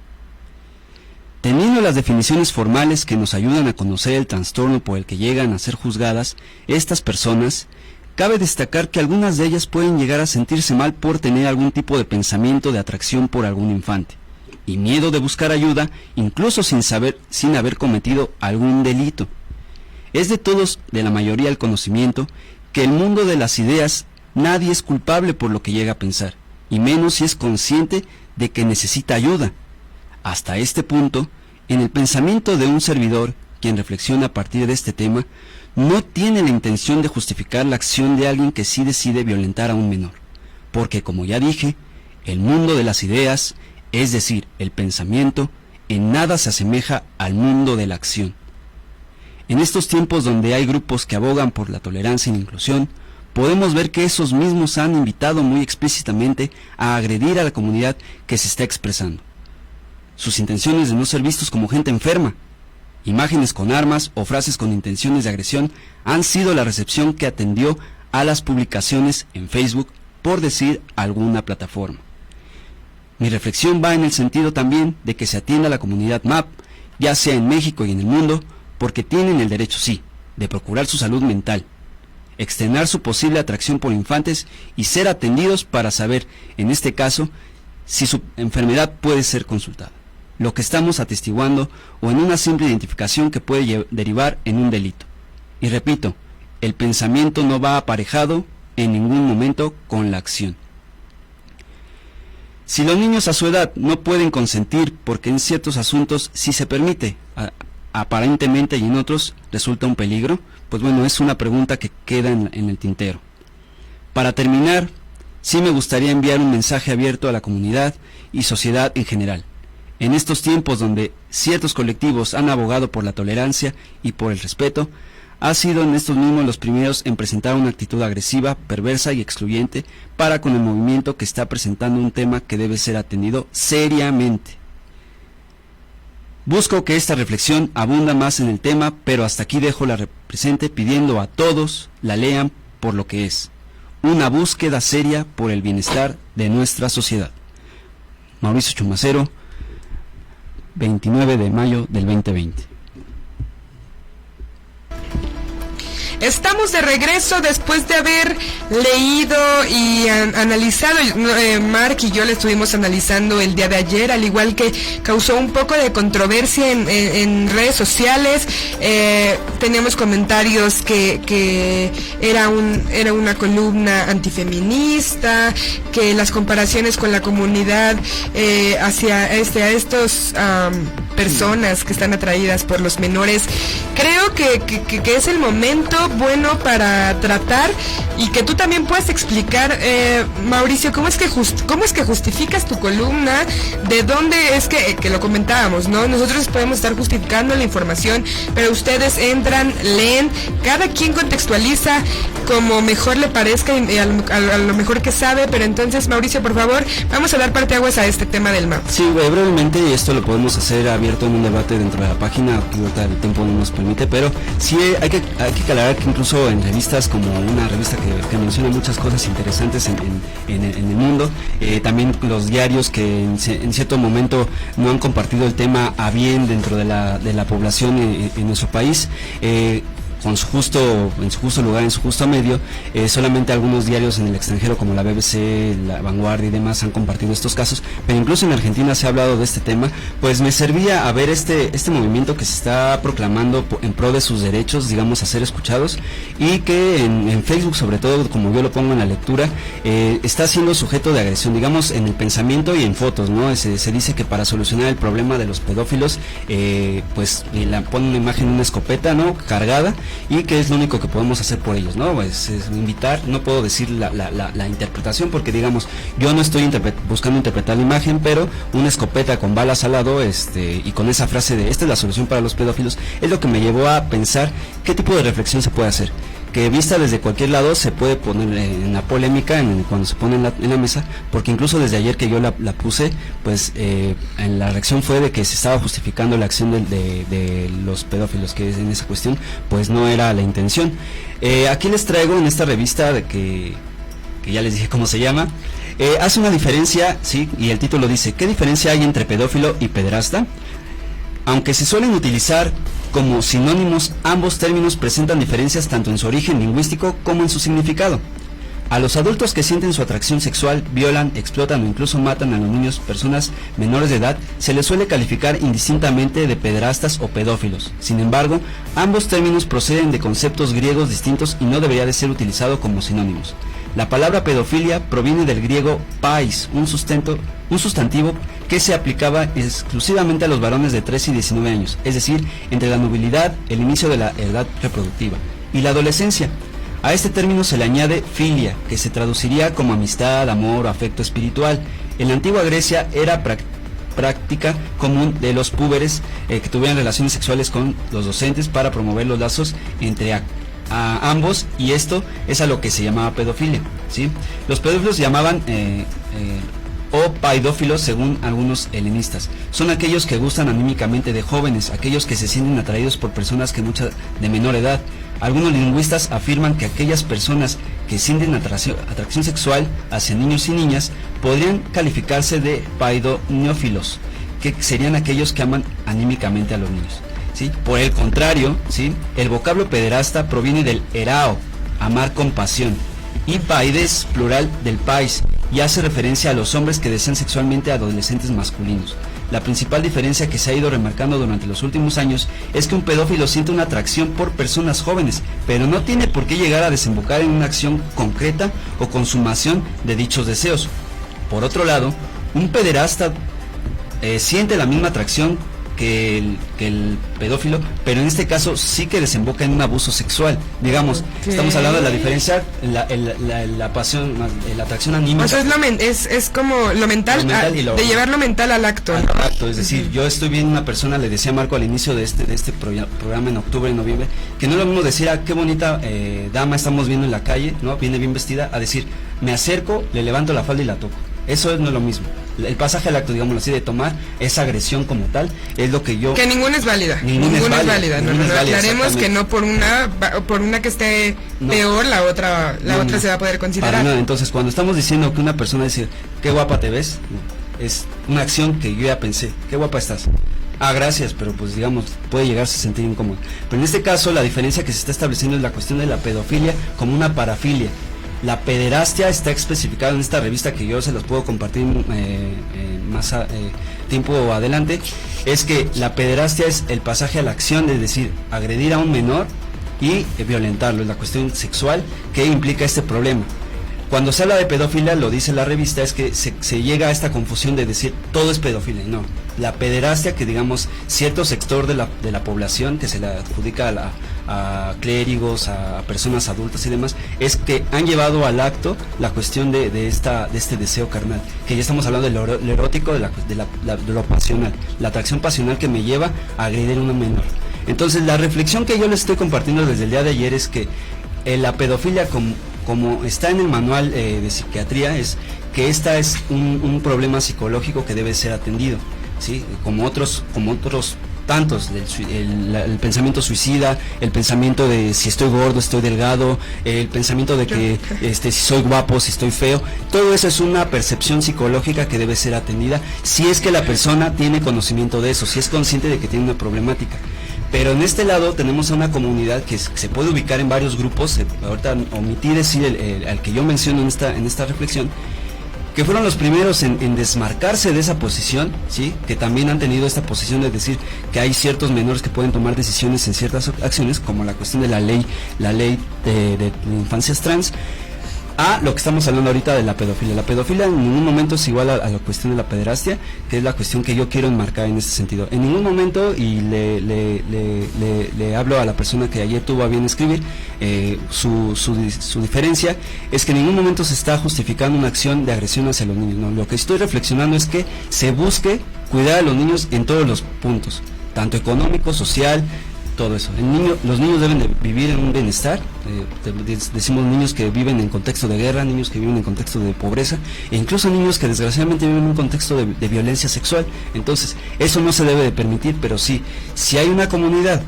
Teniendo las definiciones formales que nos ayudan a conocer el trastorno por el que llegan a ser juzgadas estas personas, cabe destacar que algunas de ellas pueden llegar a sentirse mal por tener algún tipo de pensamiento de atracción por algún infante y miedo de buscar ayuda, incluso sin haber cometido algún delito. Es de todos, de la mayoría, el conocimiento que el mundo de las ideas nadie es culpable por lo que llega a pensar, y menos si es consciente de que necesita ayuda. Hasta este punto, en el pensamiento de un servidor, quien reflexiona a partir de este tema, no tiene la intención de justificar la acción de alguien que sí decide violentar a un menor, porque como ya dije, el mundo de las ideas, es decir, el pensamiento, en nada se asemeja al mundo de la acción. En estos tiempos donde hay grupos que abogan por la tolerancia y la inclusión, podemos ver que esos mismos han invitado muy explícitamente a agredir a la comunidad que se está expresando. Sus intenciones de no ser vistos como gente enferma, imágenes con armas o frases con intenciones de agresión han sido la recepción que atendió a las publicaciones en Facebook, por decir alguna plataforma. Mi reflexión va en el sentido también de que se atienda a la comunidad MAP, ya sea en México y en el mundo, porque tienen el derecho, sí, de procurar su salud mental, externar su posible atracción por infantes y ser atendidos para saber, en este caso, si su enfermedad puede ser consultada, lo que estamos atestiguando, o en una simple identificación que puede derivar en un delito. Y repito, el pensamiento no va aparejado en ningún momento con la acción. Si los niños a su edad no pueden consentir porque en ciertos asuntos sí se permite, aparentemente, y en otros resulta un peligro, pues bueno, es una pregunta que queda en el tintero. Para terminar, sí me gustaría enviar un mensaje abierto a la comunidad y sociedad en general. En estos tiempos donde ciertos colectivos han abogado por la tolerancia y por el respeto, ha sido en estos mismos los primeros en presentar una actitud agresiva, perversa y excluyente para con el movimiento que está presentando un tema que debe ser atendido seriamente. Busco que esta reflexión abunda más en el tema, pero hasta aquí dejo la presente pidiendo a todos la lean por lo que es, una búsqueda seria por el bienestar de nuestra sociedad. Mauricio Chumacero, 29 de mayo del 2020. Estamos de regreso después de haber leído y analizado, Mark y yo le estuvimos analizando el día de ayer, al igual que causó un poco de controversia en redes sociales. Teníamos comentarios que era una columna antifeminista, que las comparaciones con la comunidad hacia estos personas que están atraídas por los menores. Creo que es el momento bueno para tratar y que tú también puedas explicar, Mauricio, cómo es que justificas tu columna, de dónde es que lo comentábamos, ¿no? Nosotros podemos estar justificando la información, pero ustedes entran, leen, cada quien contextualiza como mejor le parezca y a lo mejor que sabe. Pero entonces, Mauricio, por favor, vamos a dar parteaguas a este tema del MAP. Sí, brevemente, y esto lo podemos hacer abierto en un debate dentro de la página, que ahorita el tiempo no nos permite, pero sí hay que aclarar que incluso en revistas como una revista que menciona muchas cosas interesantes en el mundo, también los diarios que en cierto momento no han compartido el tema a bien dentro de la población en nuestro país, en su justo lugar, en su justo medio. Solamente algunos diarios en el extranjero como la BBC, la Vanguardia y demás han compartido estos casos, pero incluso en Argentina se ha hablado de este tema. Pues me servía a ver este movimiento que se está proclamando en pro de sus derechos, digamos, a ser escuchados, y que en Facebook, sobre todo, como yo lo pongo en la lectura, está siendo sujeto de agresión, digamos, en el pensamiento y en fotos, ¿no? Se dice que para solucionar el problema de los pedófilos, pues ponen una imagen de una escopeta, ¿no?, cargada, y que es lo único que podemos hacer por ellos, ¿no? Pues es invitar, no puedo decir la interpretación, porque digamos, yo no estoy buscando interpretar la imagen, pero una escopeta con balas al lado, y con esa frase de esta es la solución para los pedófilos, es lo que me llevó a pensar qué tipo de reflexión se puede hacer, que vista desde cualquier lado se puede poner en la polémica cuando se pone en la mesa, porque incluso desde ayer que yo la puse, pues en la reacción fue de que se estaba justificando la acción de los pedófilos, que en esa cuestión pues no era la intención. Aquí les traigo en esta revista que ya les dije cómo se llama, hace una diferencia, sí, y el título dice: ¿qué diferencia hay entre pedófilo y pederasta? Aunque se suelen utilizar como sinónimos, ambos términos presentan diferencias tanto en su origen lingüístico como en su significado. A los adultos que sienten su atracción sexual, violan, explotan o incluso matan a los niños, personas menores de edad, se les suele calificar indistintamente de pederastas o pedófilos. Sin embargo, ambos términos proceden de conceptos griegos distintos y no debería de ser utilizado como sinónimos. La palabra pedofilia proviene del griego pais, un sustantivo que se aplicaba exclusivamente a los varones de 13 y 19 años, es decir, entre la nubilidad, el inicio de la edad reproductiva, y la adolescencia. A este término se le añade filia, que se traduciría como amistad, amor o afecto espiritual. En la antigua Grecia era práctica común de los púberes que tuvieran relaciones sexuales con los docentes para promover los lazos entre a ambos, y esto es a lo que se llamaba pedofilia, ¿sí? Los pedófilos llamaban o paidófilos según algunos helenistas. Son aquellos que gustan anímicamente de jóvenes, aquellos que se sienten atraídos por personas de menor edad. Algunos lingüistas afirman que aquellas personas que sienten atracción sexual hacia niños y niñas podrían calificarse de paidoniófilos, que serían aquellos que aman anímicamente a los niños, ¿sí? Por el contrario, ¿sí?, el vocablo pederasta proviene del erao, amar con pasión, y paides, plural del pais, y hace referencia a los hombres que desean sexualmente a adolescentes masculinos. La principal diferencia que se ha ido remarcando durante los últimos años es que un pedófilo siente una atracción por personas jóvenes, pero no tiene por qué llegar a desembocar en una acción concreta o consumación de dichos deseos. Por otro lado, un pederasta siente la misma atracción que el pedófilo, pero en este caso sí que desemboca en un abuso sexual. Digamos, okay, estamos hablando de la diferencia, la pasión, la atracción anímica. O sea, es como lo mental, de llevar lo mental al acto. Al acto, es decir, yo estoy viendo una persona, le decía a Marco al inicio de este programa en octubre, noviembre, que no es lo mismo decir, qué bonita dama estamos viendo en la calle, ¿no?, viene bien vestida, a decir, me acerco, le levanto la falda y la toco. Eso no es lo mismo. El pasaje al acto, digámoslo así, de tomar esa agresión como tal, es lo que yo... Que ninguna es válida. Ninguna es válida. Aclaremos que no por una que esté peor, la otra se va a poder considerar. Entonces, cuando estamos diciendo que una persona dice, qué guapa te ves, es una acción que yo ya pensé, qué guapa estás. Gracias, pero pues digamos, puede llegarse a sentir incómodo. Pero en este caso, la diferencia que se está estableciendo es la cuestión de la pedofilia como una parafilia. La pederastia está especificada en esta revista, que yo se las puedo compartir más tiempo adelante. Es que la pederastia es el pasaje a la acción, es decir, agredir a un menor y violentarlo, es la cuestión sexual que implica este problema. Cuando se habla de pedofilia, lo dice la revista, es que se llega a esta confusión de decir todo es pedofilia. No, la pederastia, que digamos cierto sector de la población que se le adjudica a clérigos, a personas adultas y demás, es que han llevado al acto la cuestión de este deseo carnal, que ya estamos hablando de lo erótico, de lo pasional, la atracción pasional que me lleva a agredir a una menor. Entonces, la reflexión que yo les estoy compartiendo desde el día de ayer es que la pedofilia, como está en el manual de psiquiatría, es que esta es un problema psicológico que debe ser atendido, ¿sí? Como otros tantos, el pensamiento suicida, el pensamiento de si estoy gordo, estoy delgado, el pensamiento de que si soy guapo, si estoy feo, todo eso es una percepción psicológica que debe ser atendida si es que la persona tiene conocimiento de eso, si es consciente de que tiene una problemática. Pero en este lado tenemos a una comunidad que se puede ubicar en varios grupos. Ahorita omití decir al que yo menciono en esta reflexión, que fueron los primeros en desmarcarse de esa posición, ¿sí? Que también han tenido esta posición de decir que hay ciertos menores que pueden tomar decisiones en ciertas acciones, como la cuestión de la ley de infancias trans, a lo que estamos hablando ahorita de la pedofilia. La pedofilia en ningún momento es igual a la cuestión de la pederastia, que es la cuestión que yo quiero enmarcar en este sentido. En ningún momento, y le hablo a la persona que ayer tuvo a bien escribir, su diferencia es que en ningún momento se está justificando una acción de agresión hacia los niños, ¿no? Lo que estoy reflexionando es que se busque cuidar a los niños en todos los puntos, tanto económico, social, todo eso. Los niños deben de vivir en un bienestar. Decimos niños que viven en contexto de guerra, niños que viven en contexto de pobreza, e incluso niños que desgraciadamente viven en un contexto de violencia sexual. Entonces, eso no se debe de permitir, pero sí, si hay una comunidad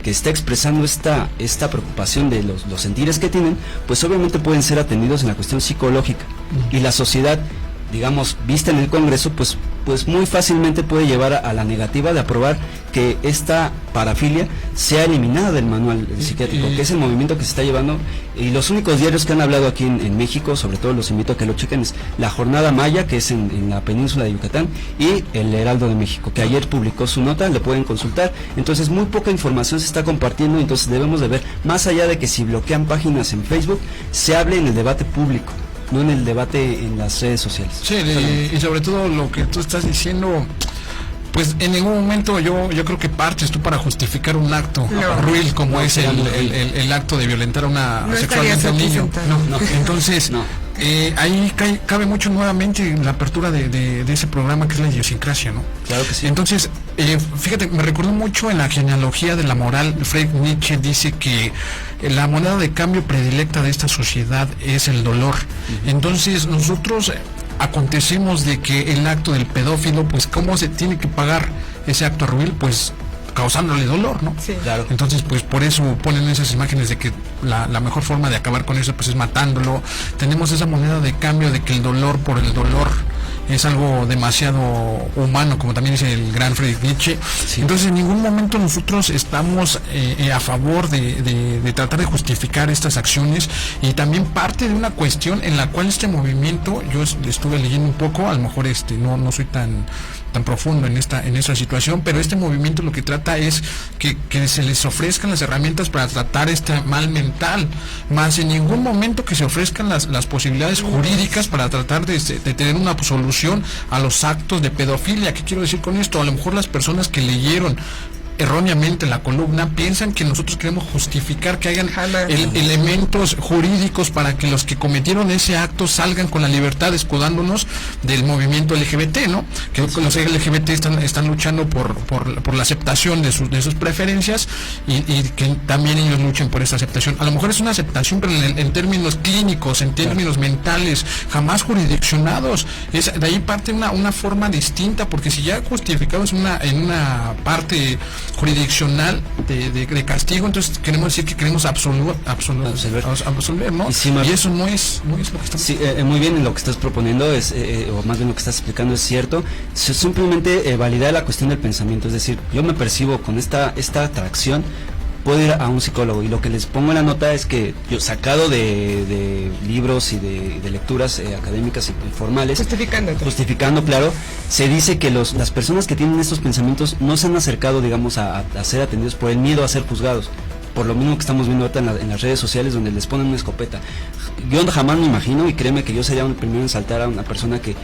que está expresando esta preocupación de los sentires que tienen, pues obviamente pueden ser atendidos en la cuestión psicológica. Y la sociedad, digamos, vista en el Congreso, pues muy fácilmente puede llevar a la negativa de aprobar que esta parafilia sea eliminada del manual psiquiátrico, que es el movimiento que se está llevando. Y los únicos diarios que han hablado aquí en México, sobre todo los invito a que lo chequen, es La Jornada Maya, que es en la península de Yucatán, y El Heraldo de México, que ayer publicó su nota, le pueden consultar. Entonces muy poca información se está compartiendo, entonces debemos de ver, más allá de que si bloquean páginas en Facebook, se hable en el debate público, no en el debate en las redes sociales. Sí, y sobre todo lo que tú estás diciendo, pues en ningún momento yo creo que partes tú para justificar un acto ruin como es el acto de violentar a una sexualmente a un niño. Entonces, ahí cabe mucho nuevamente la apertura de ese programa que es la idiosincrasia, ¿no? Claro que sí. Entonces, fíjate, me recordó mucho en la genealogía de la moral. Friedrich Nietzsche dice que la moneda de cambio predilecta de esta sociedad es el dolor. Entonces, nosotros acontecemos de que el acto del pedófilo, pues ¿cómo se tiene que pagar ese acto ruin? Pues causándole dolor, ¿no? Sí. Claro. Entonces, pues por eso ponen esas imágenes de que la mejor forma de acabar con eso pues es matándolo. Tenemos esa moneda de cambio de que el dolor por el dolor es algo demasiado humano, como también dice el gran Friedrich Nietzsche. Sí. Entonces, en ningún momento nosotros estamos a favor de tratar de justificar estas acciones, y también parte de una cuestión en la cual este movimiento, yo estuve leyendo un poco, a lo mejor no soy tan profundo en esta situación, pero este movimiento lo que trata es que se les ofrezcan las herramientas para tratar este mal mental, más en ningún momento que se ofrezcan las posibilidades jurídicas para tratar de tener una solución a los actos de pedofilia. ¿Qué quiero decir con esto? A lo mejor las personas que leyeron erróneamente la columna piensan que nosotros queremos justificar que hayan elementos jurídicos para que los que cometieron ese acto salgan con la libertad, escudándonos del movimiento LGBT, ¿no? Que los LGBT están luchando por la aceptación de sus preferencias, y que también ellos luchen por esa aceptación. A lo mejor es una aceptación, pero en términos clínicos, en términos mentales, jamás jurisdiccionados. De ahí parte una forma distinta, porque si ya justificamos en una parte jurisdiccional de castigo, entonces queremos decir que queremos absolver, ¿no? Y eso no es lo que estamos... Sí, muy bien, en lo que estás proponiendo o más bien lo que estás explicando es cierto. Simplemente validar la cuestión del pensamiento, es decir, yo me percibo con esta atracción, puedo ir a un psicólogo, y lo que les pongo en la nota es que yo, sacado de libros y de lecturas académicas y formales, justificando, claro, se dice que las personas que tienen estos pensamientos no se han acercado, digamos, a ser atendidos por el miedo a ser juzgados, por lo mismo que estamos viendo ahorita en las redes sociales, donde les ponen una escopeta. Yo jamás me imagino, y créeme que yo sería el primero en saltar a una persona que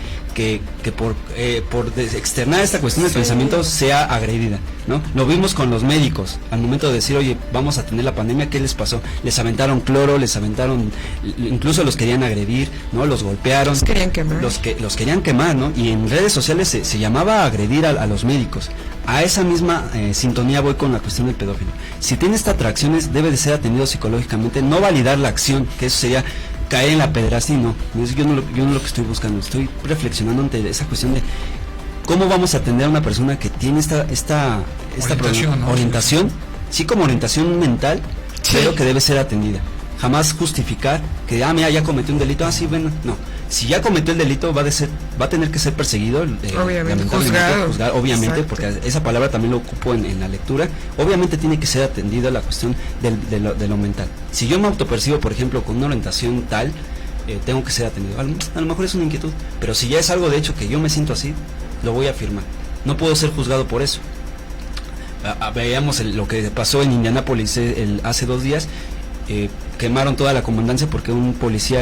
por externar esta cuestión del pensamiento sea agredida, ¿no? Lo vimos con los médicos, al momento de decir, oye, vamos a tener la pandemia, ¿qué les pasó? Les aventaron cloro, incluso los querían agredir, ¿no? Los golpearon. Los querían quemar. Los querían quemar, ¿no? Y en redes sociales se llamaba agredir a los médicos. A esa misma sintonía voy con la cuestión del pedófilo. Si tiene estas atracciones, debe de ser atendido psicológicamente, no validar la acción, que eso sería caer en la pederastia, y no. Yo no lo que estoy buscando, estoy reflexionando ante esa cuestión de cómo vamos a atender a una persona que tiene esta orientación, sí, como orientación mental, sí, pero que debe ser atendida. Jamás justificar que, mira, ya cometió un delito, sí, bueno, no. si ya cometió el delito va a tener que ser perseguido, obviamente, juzgado, obviamente. Exacto. Porque esa palabra también lo ocupo en la lectura. Obviamente tiene que ser atendido la cuestión de lo mental. Si yo me autopercibo, por ejemplo, con una orientación tal, tengo que ser atendido. A lo mejor es una inquietud, pero si ya es algo de hecho que yo me siento así, lo voy a afirmar. No puedo ser juzgado por eso. Veamos lo que pasó en Indianápolis hace 2 días. Quemaron toda la comandancia porque un policía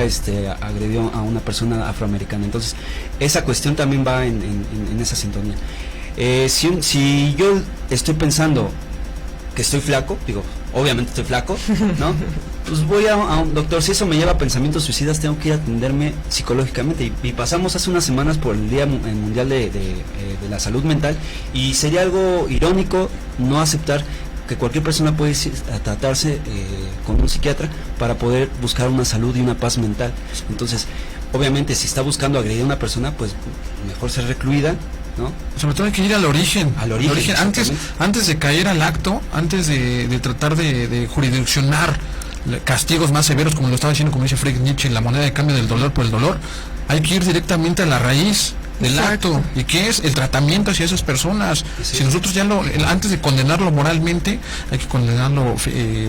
agredió a una persona afroamericana. Entonces esa cuestión también va en esa sintonía. Si yo estoy pensando que estoy flaco, digo, obviamente estoy flaco, ¿no? Pues voy a un doctor. Si eso me lleva a pensamientos suicidas, tengo que ir a atenderme psicológicamente. Y pasamos hace unas semanas por el Día Mundial de la Salud Mental, y sería algo irónico no aceptar que cualquier persona puede ir a tratarse con un psiquiatra para poder buscar una salud y una paz mental. Entonces, obviamente, si está buscando agredir a una persona, pues mejor ser recluida, ¿no? Sobre todo hay que ir al origen. Antes de caer al acto, antes de tratar de jurisdiccionar castigos más severos, como lo estaba diciendo, como dice Friedrich Nietzsche, la moneda de cambio del dolor por el dolor, hay que ir directamente a la raíz del acto, y que es el tratamiento hacia esas personas. Si nosotros ya antes de condenarlo moralmente, hay que condenarlo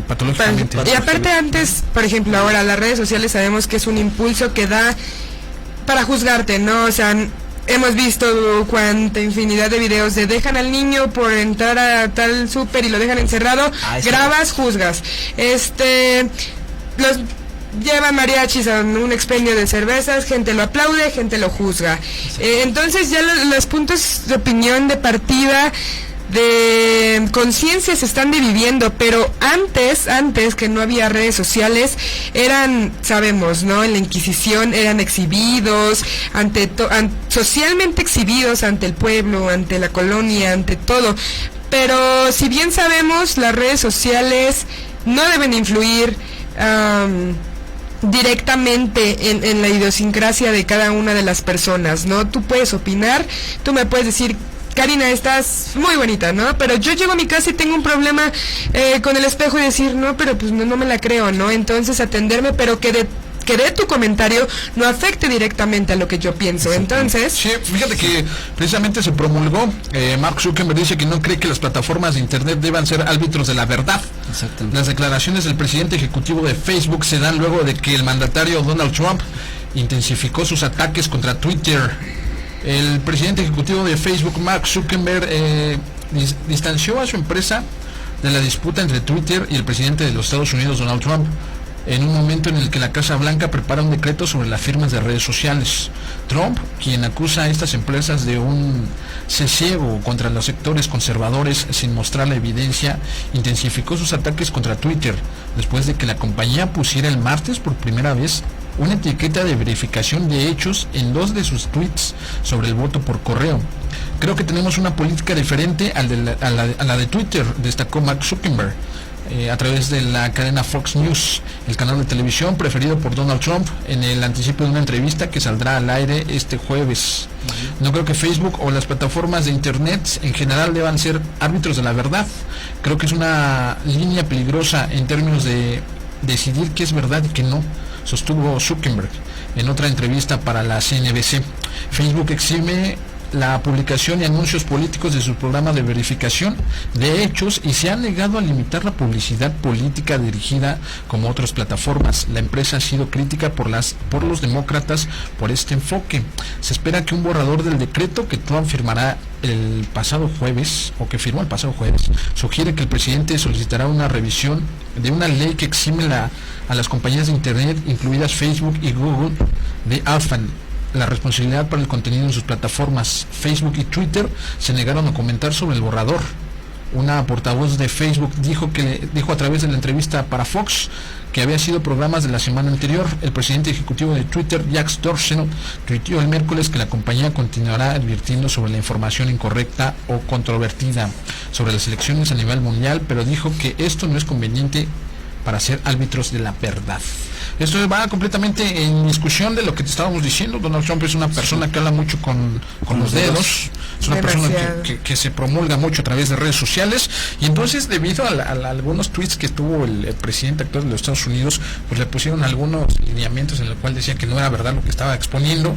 patológicamente. Y aparte, antes, por ejemplo, ahora las redes sociales sabemos que es un impulso que da para juzgarte, ¿no? O sea, hemos visto cuánta infinidad de videos de dejan al niño por entrar a tal súper y lo dejan encerrado, grabas, juzgas. Los llevan mariachis a un expendio de cervezas, gente lo aplaude, gente lo juzga. Entonces ya los puntos de opinión, de partida, de conciencia se están dividiendo, pero antes que no había redes sociales, sabemos, ¿no? En la Inquisición eran exhibidos, socialmente exhibidos ante el pueblo, ante la colonia, ante todo. Pero si bien sabemos, las redes sociales no deben influir directamente en la idiosincrasia de cada una de las personas, ¿no? Tú puedes opinar, tú me puedes decir: Karina, estás muy bonita, ¿no? Pero yo llego a mi casa y tengo un problema con el espejo y decir, no, pero pues no me la creo, ¿no? Entonces atenderme, pero que de tu comentario no afecte directamente a lo que yo pienso. Entonces, sí, fíjate que precisamente se promulgó, Mark Zuckerberg dice que no cree que las plataformas de internet deban ser árbitros de la verdad. Las declaraciones del presidente ejecutivo de Facebook se dan luego de que el mandatario Donald Trump intensificó sus ataques contra Twitter. El presidente ejecutivo de Facebook, Mark Zuckerberg, distanció a su empresa de la disputa entre Twitter y el presidente de los Estados Unidos, Donald Trump, en un momento en el que la Casa Blanca prepara un decreto sobre las firmas de redes sociales. Trump, quien acusa a estas empresas de un sesiego contra los sectores conservadores sin mostrar la evidencia, intensificó sus ataques contra Twitter después de que la compañía pusiera el martes por primera vez una etiqueta de verificación de hechos en 2 de sus tweets sobre el voto por correo. Creo que tenemos una política diferente a la de Twitter, destacó Mark Zuckerberg a través de la cadena Fox News, el canal de televisión preferido por Donald Trump, en el anticipo de una entrevista que saldrá al aire este jueves. No creo que Facebook o las plataformas de internet en general deban ser árbitros de la verdad. Creo que es una línea peligrosa en términos de decidir qué es verdad y qué no, sostuvo Zuckerberg en otra entrevista para la CNBC. Facebook exime la publicación y anuncios políticos de su programa de verificación de hechos y se ha negado a limitar la publicidad política dirigida como otras plataformas. La empresa ha sido crítica por los demócratas por este enfoque. Se espera que un borrador del decreto que Trump firmará el pasado jueves, sugiere que el presidente solicitará una revisión de una ley que exime a las compañías de internet, incluidas Facebook y Google, de la responsabilidad para el contenido en sus plataformas. Facebook y Twitter se negaron a comentar sobre el borrador. Una portavoz de Facebook dijo a través de la entrevista para Fox que había sido programas de la semana anterior. El presidente ejecutivo de Twitter, Jack Dorsey, tuiteó el miércoles que la compañía continuará advirtiendo sobre la información incorrecta o controvertida sobre las elecciones a nivel mundial, pero dijo que esto no es conveniente para ser árbitros de la verdad. Esto va completamente en discusión de lo que te estábamos diciendo. Donald Trump es una persona que habla mucho con los dedos, es una persona que se promulga mucho a través de redes sociales, y entonces debido a algunos tweets que tuvo el presidente actual de los Estados Unidos, pues le pusieron algunos lineamientos en el cual decía que no era verdad lo que estaba exponiendo.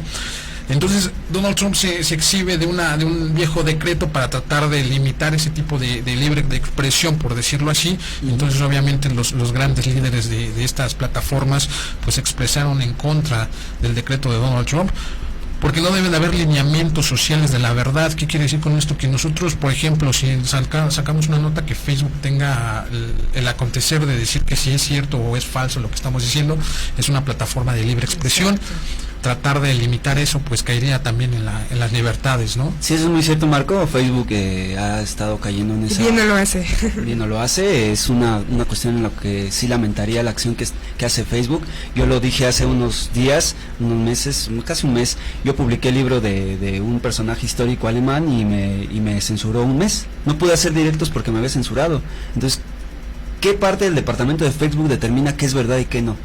Entonces Donald Trump se exhibe de un viejo decreto para tratar de limitar ese tipo de libre de expresión, por decirlo así. Entonces obviamente los grandes líderes de estas plataformas pues se expresaron en contra del decreto de Donald Trump, porque no deben de haber lineamientos sociales de la verdad. ¿Qué quiere decir con esto? Que nosotros, por ejemplo, si sacamos una nota que Facebook tenga el acontecer de decir que si es cierto o es falso lo que estamos diciendo, es una plataforma de libre expresión. Tratar de limitar eso pues caería también en las libertades, ¿no? Sí, eso es muy cierto, Marco. Facebook ha estado cayendo en esa... Bien no lo hace. Bien no lo hace. Es una cuestión en la que sí lamentaría la acción que hace Facebook. Yo lo dije hace unos días, unos meses, casi un mes. Yo publiqué el libro de un personaje histórico alemán y me censuró un mes. No pude hacer directos porque me había censurado. Entonces, ¿qué parte del departamento de Facebook determina qué es verdad y qué no?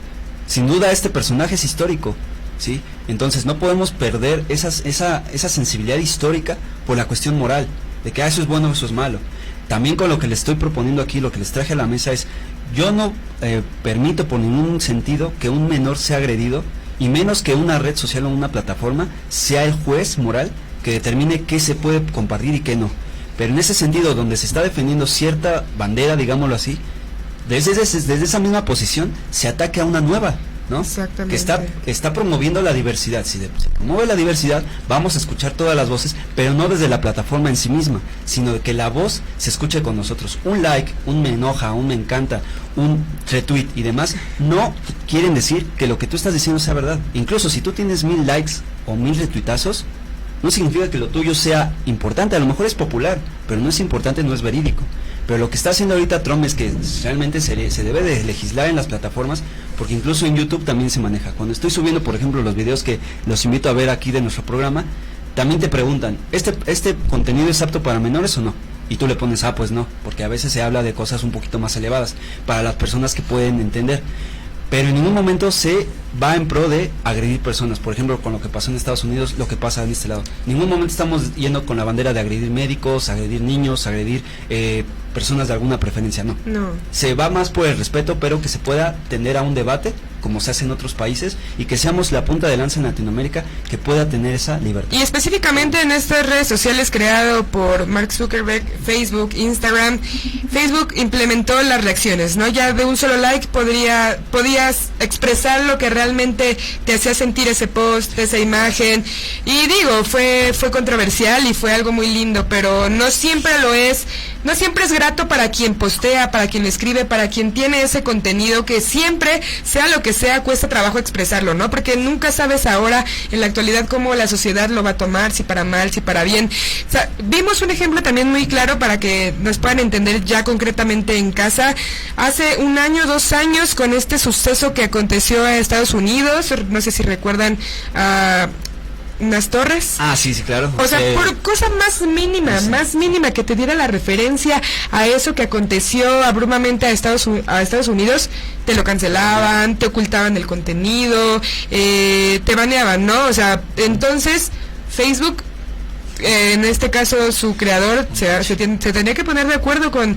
Sin duda este personaje es histórico, ¿sí? Entonces no podemos perder esa sensibilidad histórica por la cuestión moral, de que eso es bueno o eso es malo. También con lo que les estoy proponiendo aquí, lo que les traje a la mesa es, yo no permito por ningún sentido que un menor sea agredido, y menos que una red social o una plataforma sea el juez moral que determine qué se puede compartir y qué no. Pero en ese sentido, donde se está defendiendo cierta bandera, digámoslo así, desde esa misma posición se ataque a una nueva, ¿no? Exactamente. Que está promoviendo la diversidad. Si se promueve la diversidad, vamos a escuchar todas las voces, pero no desde la plataforma en sí misma, sino que la voz se escuche con nosotros. Un like, un me enoja, un me encanta, un retweet y demás, no quieren decir que lo que tú estás diciendo sea verdad. Incluso si tú tienes 1000 likes o 1000 retuitazos, no significa que lo tuyo sea importante. A lo mejor es popular, pero no es importante, no es verídico. Pero lo que está haciendo ahorita Trump es que realmente se debe de legislar en las plataformas, porque incluso en YouTube también se maneja. Cuando estoy subiendo, por ejemplo, los videos que los invito a ver aquí de nuestro programa, también te preguntan, ¿este contenido es apto para menores o no? Y tú le pones, pues no, porque a veces se habla de cosas un poquito más elevadas para las personas que pueden entender. Pero en ningún momento se va en pro de agredir personas. Por ejemplo, con lo que pasó en Estados Unidos, lo que pasa en este lado. En ningún momento estamos yendo con la bandera de agredir médicos, agredir niños, agredir personas de alguna preferencia, no. Se va más por el respeto, pero que se pueda tender a un debate, como se hace en otros países, y que seamos la punta de lanza en Latinoamérica que pueda tener esa libertad. Y específicamente en estas redes sociales creado por Mark Zuckerberg, Facebook, Instagram, Facebook implementó las reacciones, ¿no? Ya de un solo like podías expresar lo que realmente te hacía sentir ese post, esa imagen, y digo, fue controversial y fue algo muy lindo, pero no siempre lo es, no siempre es grato para quien postea, para quien escribe, para quien tiene ese contenido, que siempre, sea lo que sea, cuesta trabajo expresarlo, ¿no? Porque nunca sabes ahora, en la actualidad, cómo la sociedad lo va a tomar, si para mal, si para bien. O sea, vimos un ejemplo también muy claro para que nos puedan entender ya concretamente en casa, hace 1 año, 2 años, con este suceso que aconteció en Estados Unidos, no sé si recuerdan a unas torres. Sí, claro. O sea, por cosa más mínima que te diera la referencia a eso que aconteció abruptamente a Estados Unidos, te lo cancelaban, te ocultaban el contenido, te baneaban, ¿no? O sea, entonces Facebook, en este caso su creador se tenía que poner de acuerdo con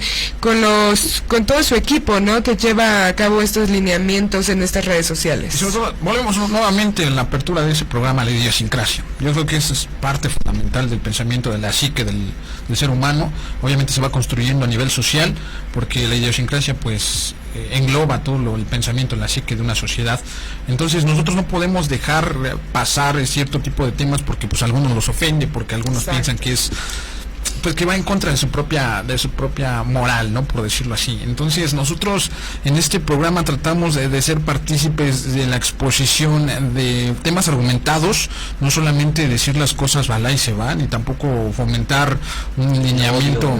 todo su equipo, ¿no? Que lleva a cabo estos lineamientos en estas redes sociales. Y sobre todo, volvemos nuevamente en la apertura de ese programa, la idiosincrasia. Yo creo que esa es parte fundamental del pensamiento, de la psique del ser humano. Obviamente se va construyendo a nivel social, porque la idiosincrasia pues engloba todo el pensamiento, la psique de una sociedad. Entonces nosotros no podemos dejar pasar cierto tipo de temas porque pues algunos los ofende, porque algunos piensan que es pues que va en contra de su propia moral, ¿no? Por decirlo así. Entonces nosotros en este programa tratamos de ser partícipes de la exposición de temas argumentados, no solamente decir las cosas va y se van, y tampoco fomentar un lineamiento,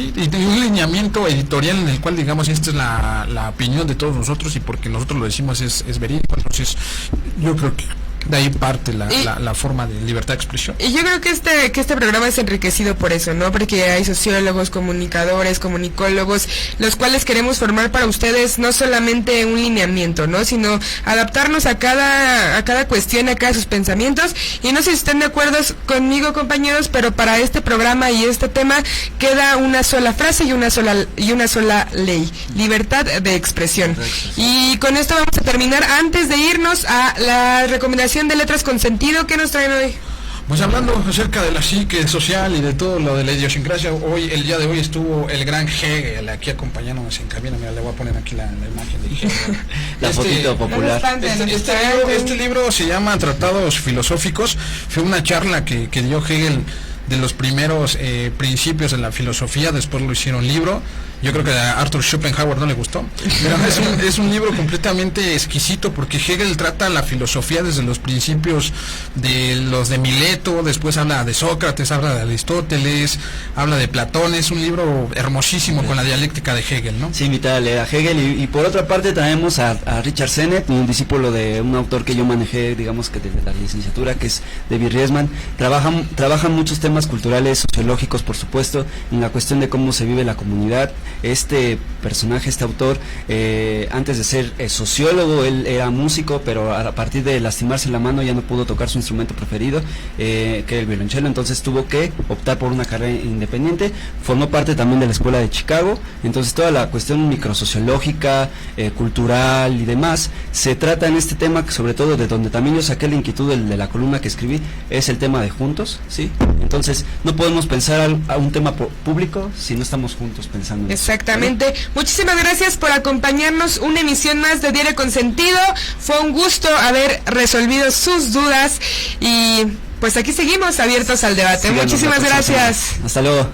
y un lineamiento editorial en el cual digamos esta es la opinión de todos nosotros y porque nosotros lo decimos es verídico. Entonces yo creo que De ahí parte la forma de libertad de expresión. Y yo creo que este programa es enriquecido por eso, ¿no? Porque hay sociólogos, comunicadores, comunicólogos, los cuales queremos formar para ustedes no solamente un lineamiento, ¿no? Sino adaptarnos a cada cuestión, a cada sus pensamientos. Y no sé si están de acuerdo conmigo, compañeros, pero para este programa y este tema queda una sola frase y una sola ley: libertad de expresión. Y con esto vamos a terminar. Antes de irnos a la recomendación de letras con sentido, ¿qué nos traen hoy? Pues hablando acerca de la psique social y de todo lo de la idiosincrasia, el día de hoy estuvo el gran Hegel aquí acompañándonos en cabina. Mira, le voy a poner aquí la imagen de Hegel. La fotito popular. Este libro se llama Tratados Filosóficos. Fue una charla que dio Hegel de los primeros principios de la filosofía, después lo hicieron libro. Yo creo que a Arthur Schopenhauer no le gustó, pero es un libro completamente exquisito, porque Hegel trata la filosofía desde los principios de los de Mileto, después habla de Sócrates, habla de Aristóteles, habla de Platón. Es un libro hermosísimo con la dialéctica de Hegel, ¿no? Sí, invitar a leer a Hegel, y por otra parte traemos a Richard Sennett, un discípulo de un autor que yo manejé, digamos que desde la licenciatura, que es David Riesman. Trabajan muchos temas culturales, sociológicos, por supuesto, en la cuestión de cómo se vive la comunidad. Este personaje, este autor, antes de ser sociólogo, él era músico, pero a partir de lastimarse la mano ya no pudo tocar su instrumento preferido, que era el violonchelo. Entonces tuvo que optar por una carrera independiente. Formó parte también de la escuela de Chicago. Entonces toda la cuestión microsociológica, cultural y demás se trata en este tema, que sobre todo de donde también yo saqué la inquietud de la columna que escribí, es el tema de juntos, ¿sí? Entonces no podemos pensar a un tema público si no estamos juntos pensando en eso. Exactamente. Muchísimas gracias por acompañarnos una emisión más de Diario con Sentido. Fue un gusto haber resolvido sus dudas y pues aquí seguimos abiertos al debate. Síganos. Muchísimas gracias. Hasta luego.